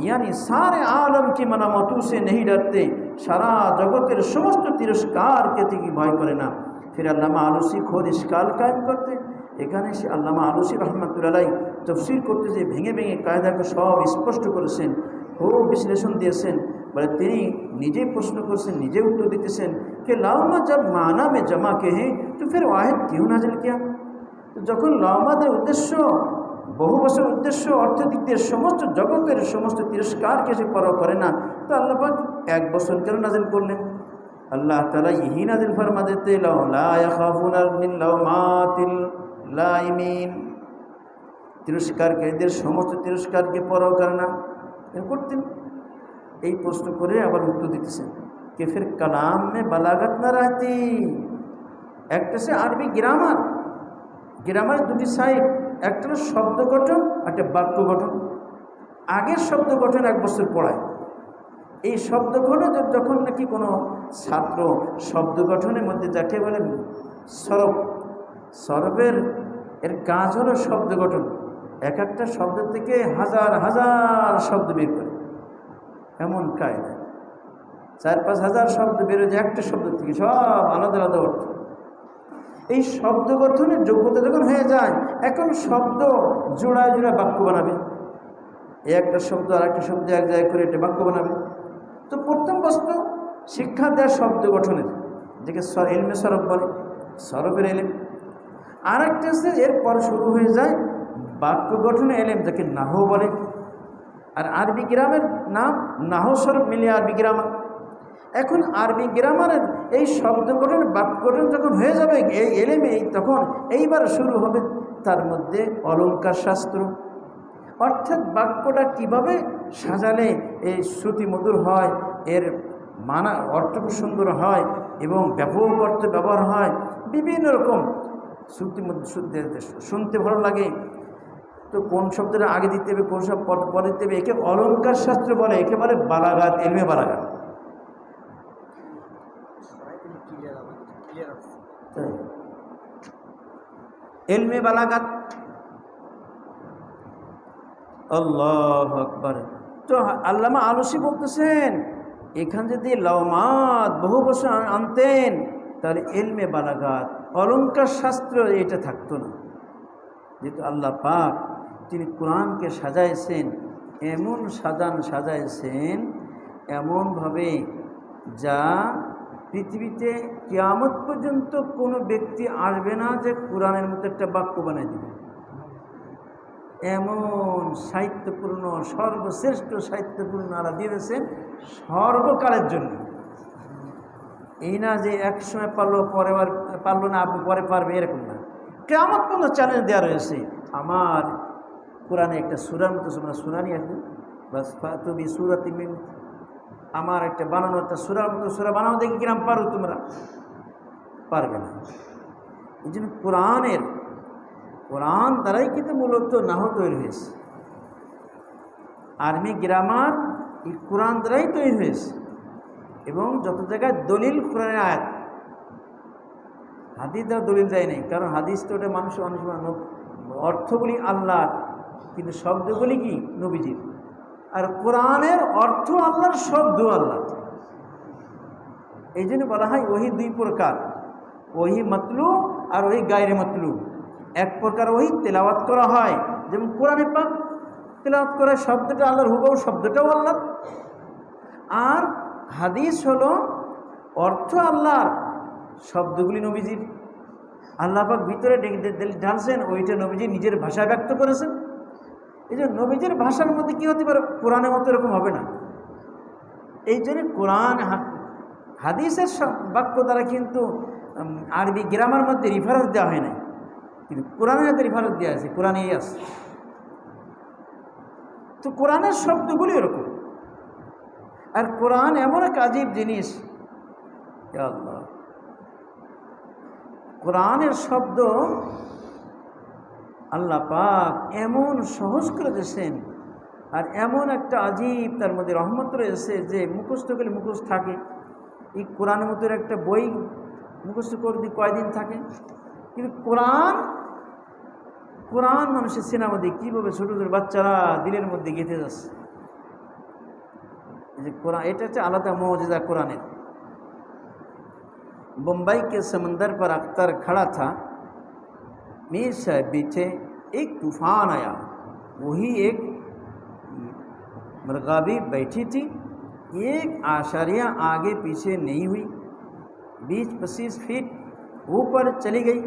यानी सारे आलम की मलामतों से नहीं डरते, सारा जगतेर समस्त तिरस्कार के তিনি ভয় করে না। फिर আল্লামা আলুসি खुद इश्काल कायम करते, এখানে সে আল্লামা আলুসি রহমাতুল্লাহ আলাইহি তফসির করতে যে ভেঙে ভেঙে কায়দাকে সব স্পষ্ট করেছেন, খুব বিশ্লেষণ দিয়েছেন। বলে তিনি নিজেই প্রশ্ন করছেন, নিজে উত্তর দিতেছেন कि लौमा जब माना में जमा के हैं तो फिर वाहिद क्यों नाजिल किया। तो যখন লওমাদের উদ্দেশ্য বহু বছর উদ্দেশ্য অর্থ দিক দিয়ে সমস্ত জগতের সমস্ত তিরস্কারকে সে পরোয়া করে না, তো আল্লাহ পাক 1 বছর কেন নাজিল করলেন। अल्लाह ताला यही नाजिल फरमा देते ला यखाफुना मिन लौमातिल लाइमीन, তিরস্কারকারীদের সমস্ত তিরস্কারকে পরোয়া করে না করতেন। এই প্রশ্ন করে আবার উত্তর দিতেছেন कि फिर कलाम में बलागत न रहती। একটা সে আরবি গ্রামার দুটি সাইড, একটা হলো শব্দ গঠন, একটা বাক্য গঠন। আগের শব্দ গঠন 1 বছর পড়ায়, এই শব্দ গঠনে যখন নাকি কোনো ছাত্র শব্দ গঠনের মধ্যে যাকে বলে সরবের এর কাজ হলো শব্দ গঠন, এক একটা শব্দ থেকে হাজার হাজার শব্দ বের করে, এমন কায়দা 4-5 হাজার শব্দ বেরোয় একটা শব্দ থেকে, সব আলাদা আলাদা অর্থ। এই শব্দ গঠনের যোগ্যতা যখন হয়ে যায়, এখন শব্দ জোড়ায় জোড়ায় বাক্য বানাবে, এই একটা শব্দ আর একটা শব্দ এক জায়গায় করে এটা বাক্য বানাবে। তো প্রথম বস্তু শিক্ষা দেওয়ার শব্দ গঠনের, যেকে এলমে সরফ বলে, সরফের এলেম। আর একটা হচ্ছে এরপর শুরু হয়ে যায় বাক্য গঠনে এলেম, যাকে নাহু বলে। আর আরবি গ্রামের নাম নাহু সরফ মিলিয়ে আরবি গ্রামার। এখন আরবি গ্রামারের এই শব্দ গঠন বাক্য গঠন যখন হয়ে যাবে এই এলেমে, তখন এইবার শুরু হবে তার মধ্যে অলঙ্কার শাস্ত্র, অর্থাৎ বাক্যটা কিভাবে সাজালে এই শ্রুতি মধুর হয়, এর মানা অর্থ খুব সুন্দর হয় এবং ব্যাপক অর্থে ব্যবহার হয়, বিভিন্ন রকম শ্রুতি শুনতে ভালো লাগে। তো কোন শব্দটা আগে দিতে হবে, কোন সব পরে দিতে হবে, একে অলঙ্কার শাস্ত্র বলে, একে বলে বালাগাত, এলমে বালাগাত। এলমে বালাগাত, আল্লাহু আকবার। তো আল্লামা আলুসি বলতেছেন এখান যদি লাওমাত বহু বছর আনতেন তাহলে এলমে বালাগাত, অলঙ্কার শাস্ত্র এটা থাকতো না। যেহেতু আল্লাহ পাক তিনি কোরআনকে সাজাইছেন, এমন সাজাইছেন এমনভাবে যা পৃথিবীতে কিয়ামত পর্যন্ত কোনো ব্যক্তি আসবে না যে কোরআনের মতো একটা বাক্য বানাই দেবে। এমন সাহিত্যপূর্ণ, সর্বশ্রেষ্ঠ সাহিত্যপূর্ণ আল্লাহ দিয়েছেন সর্বকালের জন্য। এই না যে এক সময় পারলো, পরে পারলো না, আপনি পরে পারবে, এরকম না। কিয়ামত পর্যন্ত চ্যালেঞ্জ দেওয়া রয়েছে। আমার কোরআনে একটা সূরার মতো তোমরা সূরা নিয়ে আসবে, বাস ফাতুবি সূরাতি মিন, আমার একটা বানানো একটা সূরার মতো সূরা বানাও, দেখি কিরাম পারো, তোমরা পারবে না। এই জন্য কোরআন দ্বারাই কিন্তু মূলত নাহু তৈরি হয়েছে, আরবি গ্রামার এই কোরআন দ্বারাই তৈরি হয়েছে। এবং যত জায়গায় দলিল কোরআনের আয়াত, হাদিস দ্বারা দলিল দেয় নেই, কারণ হাদিস তো ওটা মানুষ অর্থগুলি আল্লাহর, কিন্তু শব্দগুলি কি নবীজির। আর কোরআনের অর্থ আল্লাহর, শব্দ আল্লাহ। এই জন্য বলা হয় ওহি দুই প্রকার, ওহি মাতলু আর ওহি গায়রে মাতলু। এক প্রকার ওহি তেলাওয়াত করা হয়, যেমন কোরআনে পাক তেলাওয়াত করা শব্দটা আল্লাহর, হুবহু শব্দটাও আল্লাহর। আর হাদিস হলো অর্থ আল্লাহর, শব্দগুলি নবীজির। আল্লাহ পাক ভিতরে ঢালছেন, ওইটা নবীজি নিজের ভাষায় ব্যক্ত করেছেন। এই যে নবীজির ভাষার মধ্যে কী হতে পারে, কোরআনের মতো এরকম হবে না। এই জন্য কোরআন হাদিসের বাক্য দ্বারা কিন্তু আরবি গ্রামার মধ্যে রেফারেন্স দেওয়া হয় না, কিন্তু কোরআনের মধ্যে রেফারেন্স দেওয়া আছে, কোরআনেই আছে। তো কোরআনের শব্দগুলি এরকম। আর কোরআন এমন এক আজীব জিনিস, আল্লাহ, কোরআনের শব্দ আল্লাহ পাক এমন সহজ করে দিয়েছেন, আর এমন একটা আজীব তার মধ্যে রহমত রয়েছে যে মুখস্থ করলে মুখস্থ থাকে। এই কোরআনের মতো একটা বই মুখস্থ করে দিয়ে কয়দিন থাকে, কিন্তু কোরআন মানুষের সিনেমা দিয়ে কীভাবে ছোটো ছোটো বাচ্চারা দিলের মধ্যে গেঁথে যাচ্ছে। এই যে কোরআন, এটা হচ্ছে আলাদা মুজিজা कुरान। बम्बई के समंदर पर अख्तर खड़ा था, मीर साहब भी थे, एक तूफ़ान आया, वही एक मरगाबी बैठी थी, एक आशारियाँ आगे पीछे नहीं हुई, 20-25 फीट ऊपर चली गई।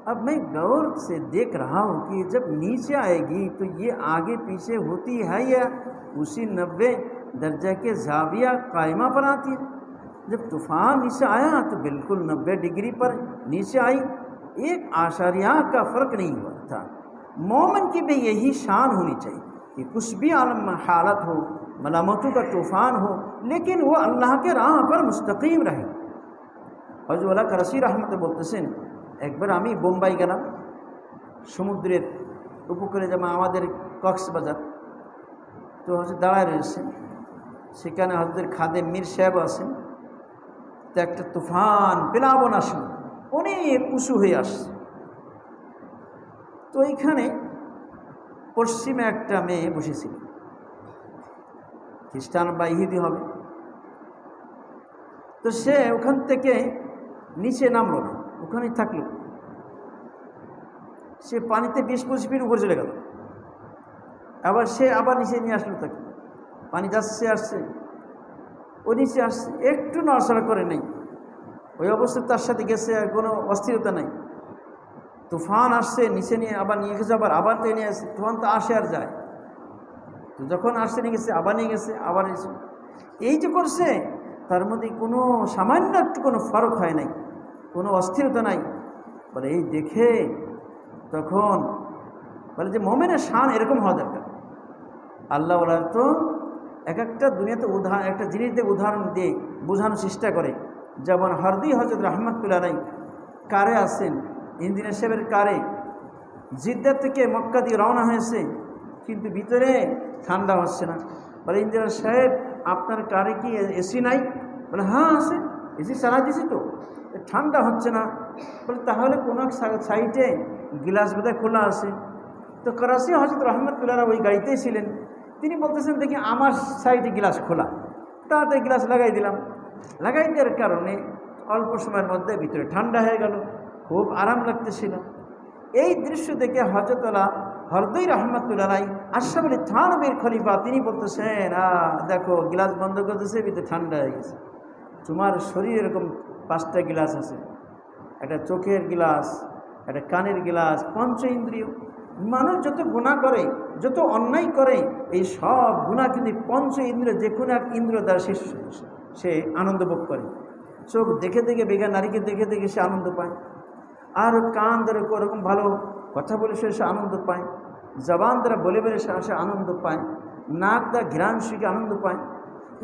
अब मैं गौर से देख रहा हूँ कि जब नीचे आएगी तो ये आगे पीछे होती है या उसी 90 दर्जा के जाविया कायमा पर आती है। जब तूफ़ान नीचे आया तो बिल्कुल 90 डिग्री पर नीचे आई, एक आशारिया का फ़र्क नहीं हुआ था। मोमिन की भी यही शान होनी चाहिए कि कुछ भी आलम हालत हो, मलामतों का तूफ़ान हो, लेकिन वो अल्लाह के राह पर मुस्तकीम रहे। हज़रत वाला करसी रहमत बोलतेছেন, একবার আমি বোম্বাই গেলাম, সমুদ্রের উপকূলে, যেমন আমাদের কক্সবাজার, তো হচ্ছে দাঁড়ায় রয়েছে, সেখানে হজরতের খাদেম মীর সাহেব আছেন। তো একটা তুফান প্লাবন আসলো, অনেক উঁচু হয়ে আসছে। তো এইখানে পশ্চিমে একটা মেয়ে বসেছিল, খ্রিস্টান বা ইহুদি হবে। তো সে ওখান থেকে নিচে নামলো না, ওখানেই থাকলো। সে পানিতে 20-25 ফিট উপরে চলে গেল। আবার সে আবার নিচে নিয়ে আসলো তাকে, পানি যাচ্ছে আসছে, ও নিচে আসছে, একটু নড়াচড়া করে নেই, ওই অবস্থায় তার সাথে গেছে, আর কোনো অস্থিরতা নাই। তুফান আসছে, নিচে নিয়ে আবার নিয়ে গেছে, আবার টেনে আসছে, তুফান তো আসে আর যায়, তো যখন আসছে নিয়ে গেছে, আবার নিয়ে গেছে, আবার এসে এই যে করছে, তার মধ্যে কোনো সামান্য একটু কোনো ফারক হয় নাই, কোনো অস্থিরতা নাই। বলে এই দেখে তখন বলে যে মোমেনের শান এরকম হওয়া দরকার। আল্লাহ ওয়ালা তো এক একটা দুনিয়াতে উদাহরণ, একটা জিনিস দিয়ে উদাহরণ দিয়ে বোঝানোর চেষ্টা করে। যেমন হরদি হজরত রহমতুল্লাহ আলাইহি কারে আসেন, ইঞ্জিনিয়ার সাহেবের কারে জিদ্দার থেকে মক্কা দিয়ে রওনা হয়েছে, কিন্তু ভিতরে ঠান্ডা হচ্ছে না। বলে ইঞ্জিনিয়ার সাহেব আপনার কারে কি এসি নাই? বলে হ্যাঁ আছে, এসি চালা দিছি তো, ঠান্ডা হচ্ছে না। বলে তাহলে কোনো এক সাইডে গ্লাস বোধহয় খোলা আছে। তো করাচি হজরত রহমতুল্লাহ ওই গাড়িতেই ছিলেন, তিনি বলতেছেন দেখি আমার সাইডে গ্লাস খোলা, তাড়াতাড়ি গ্লাস লাগাই দিলাম। লাগাই দেওয়ার কারণে অল্প সময়ের মধ্যে ভিতরে ঠান্ডা হয়ে গেল, খুব আরাম লাগতেছিল। এই দৃশ্য দেখে হজরতলা হরদই রহমতুল্লাহ আশরাফ আলী থানবীর খলিফা তিনি বলতেছেন দেখো গ্লাস বন্ধ করতেছে, ভিতরে ঠান্ডা হয়ে গেছে। তোমার শরীর এরকম 5টা গ্লাস আছে, একটা চোখের গ্লাস, একটা কানের গ্লাস, পঞ্চ ইন্দ্রিয়। মানুষ যত গুনাহ করে, যত অন্যায় করে, এই সব গুনাহ কিন্তু পঞ্চ ইন্দ্রিয় যে কোনো এক ইন্দ্রিয় দ্বারা সে আনন্দ ভোগ করে। চোখ দেখে দেখে বেগার নারীকে দেখে দেখে সে আনন্দ পায়, আর কান দ্বারা ওরকম ভালো কথা বলে সে আনন্দ পায়, জবান দ্বারা বলে বলে সে আনন্দ পায়, নাক দ্বারা ঘ্রাণ শিখে আনন্দ পায়।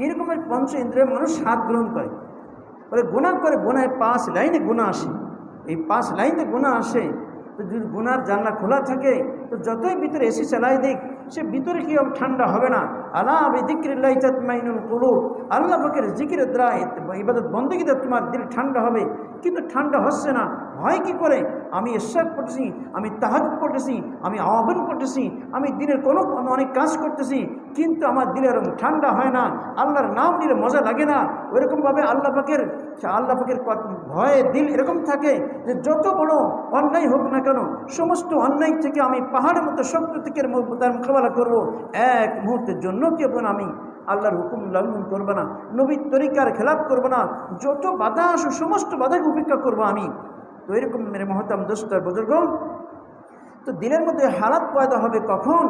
এরকমের পঞ্চ ইন্দ্রিয় মানুষ স্বাদ গ্রহণ করে। বলে গুনাহ করে, গুনায় 5 লাইনে গুনাহ আসে, এই 5 লাইনে গুনাহ আসে। তো যদি গুনার জানলা খোলা থাকে, তো যতই ভিতরে এসি চালাই দিক, সে ভিতরে কি ঠান্ডা হবে না। আলা বিযিকরিল্লাহি তাতমাইনুল কুলুব, আল্লাহ পাকের জিকিরের দ্বারা, ইবাদত বন্দেগীতে তোমার দিল ঠান্ডা হবে। কিন্তু ঠান্ডা হচ্ছে না, হয় কি করে? আমি ইশরাক পড়তেছি, আমি তাহাজ্জুদ পড়তেছি, আমি আওয়াবান পড়তেছি, আমি দিনের কোনো অনেক কাজ করতেছি, কিন্তু আমার দিলে এরকম ঠান্ডা হয় না, আল্লাহর নাম নিলে মজা লাগে না। ওইরকমভাবে আল্লাহ পাকের ভয়ে দিল এরকম থাকে যে যত বড় অন্যায় হোক না কেন, সমস্ত অন্যায় থেকে আমি পাহাড়ের মতো শক্ত থেকে তার মোকাবেলা করবো। এক মুহূর্তের জন্য কেবল আমি আল্লাহর হুকুম লঙ্ঘন করবো না, নবীর তরিকার খেলাপ করবো না, যত বাধা আসুক সমস্ত বাধাকে উপেক্ষা করবো আমি। তো এরকম মেরে মহতাম দোস্ত বুজুর্গ, তো দিলের মধ্যে হালাত পয়দা হবে কখন?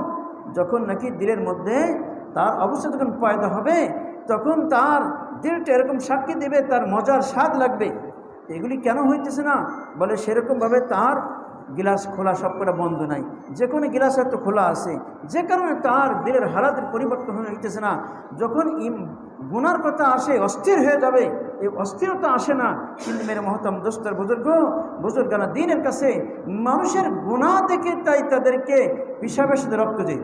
যখন নাকি দিলের মধ্যে তার অবস্থা যখন পয়দা হবে, তখন তার দিলটা এরকম সাক্ষী দেবে, তার মজার স্বাদ লাগবে। এগুলি কেন হইতেছে না? বলে সেরকমভাবে তার গিলাস খোলা সবকটা বন্ধ নাই, যে কোনো গিলাস হয়তো খোলা আছে, যে কারণে তার দিলের হালাতের পরিবর্তন হইতেছে না। যখন গুনার কথা আসে অস্থির হয়ে যাবে, এই অস্থিরতা আসে না। কিন্তু মেরে মহতাম দোস্তর বুজুর্গানা দিনের কাছে মানুষের গুনাহ দেখে তাই তাদেরকে পিসাবের সাথে রক্ত যেত,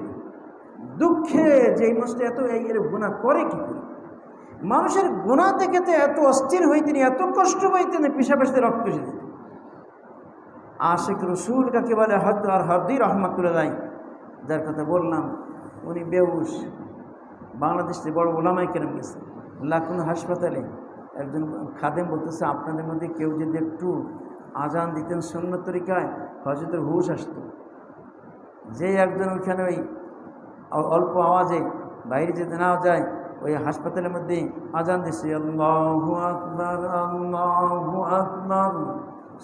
দুঃখে যে এই মানুষটা এত এর গুনাহ করে কি করে, মানুষের গুনাহ দেখে তো এত অস্থির হইতেন, এত কষ্ট হইতেন, পিসাবের সাথে রক্ত যেত। আশিক রসুল কাকে বলে? হরদি রহমতুল্লাহ যার কথা বললাম, উনি বেহুশ, বাংলাদেশ থেকে বড় ওলামায়ে কেরাম গেছে, লাখুন হাসপাতালে একজন খাদেম বলতেছে আপনাদের মধ্যে কেউ যদি একটু আজান দিতেন সুন্নত তরিকায়, হযরতের হুশ আসতো। যে একজন ওইখানে ওই অল্প আওয়াজে বাইরে যেতে না যায়, ওই হাসপাতালের মধ্যে আজান দিচ্ছে আল্লাহু আকবার আল্লাহু আকবার,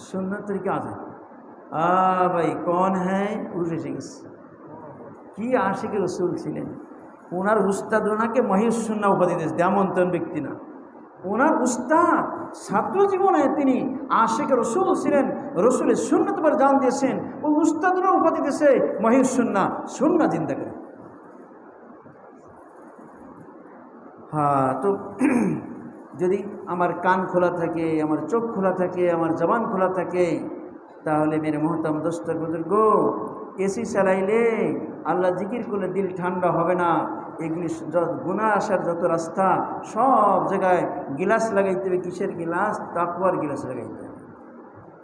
সুন্নত তরিকা আজান। ভাই কন হ্যাঁ উঠে গেছে। কি আশিক রসুল ছিলেন, ওনার উস্তাদ ওনাকে মহিষ সুন্নাহ উপাধি দিয়েছে, তেমন ব্যক্তি না। ওনার উস্তাদ ছাত্র জীবনে তিনি আশিক রসুল ছিলেন, রসুলের সুন্নত পর জান দিয়েছেন, ও উস্তাদরা উপাধি দিয়েছে মহিষ সুন্নাহ জিন্দা করে। হ্যাঁ, তো যদি আমার কান খোলা থাকে, আমার চোখ খোলা থাকে, আমার জবান খোলা থাকে, তাহলে মেরে মহতাম দোস্তর বুজুর্গ, এসি চালাইলে আল্লাহ জিকির করলে দিল ঠান্ডা হবে না। এগুলি গুনাহ আসার যত রাস্তা, সব জায়গায় গিলাস লাগাইতে হবে। কিসের গিলাস? তাকওয়ার গিলাস লাগাইতে হবে।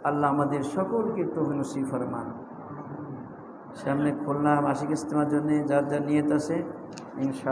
আল্লাহ আমাদের সকলকে তৌফিক নসিব ফরমান। সামনে খুলনা মাসিক ইজতেমার জন্য যার যার নিয়ত আছে ইনশাআল্লাহ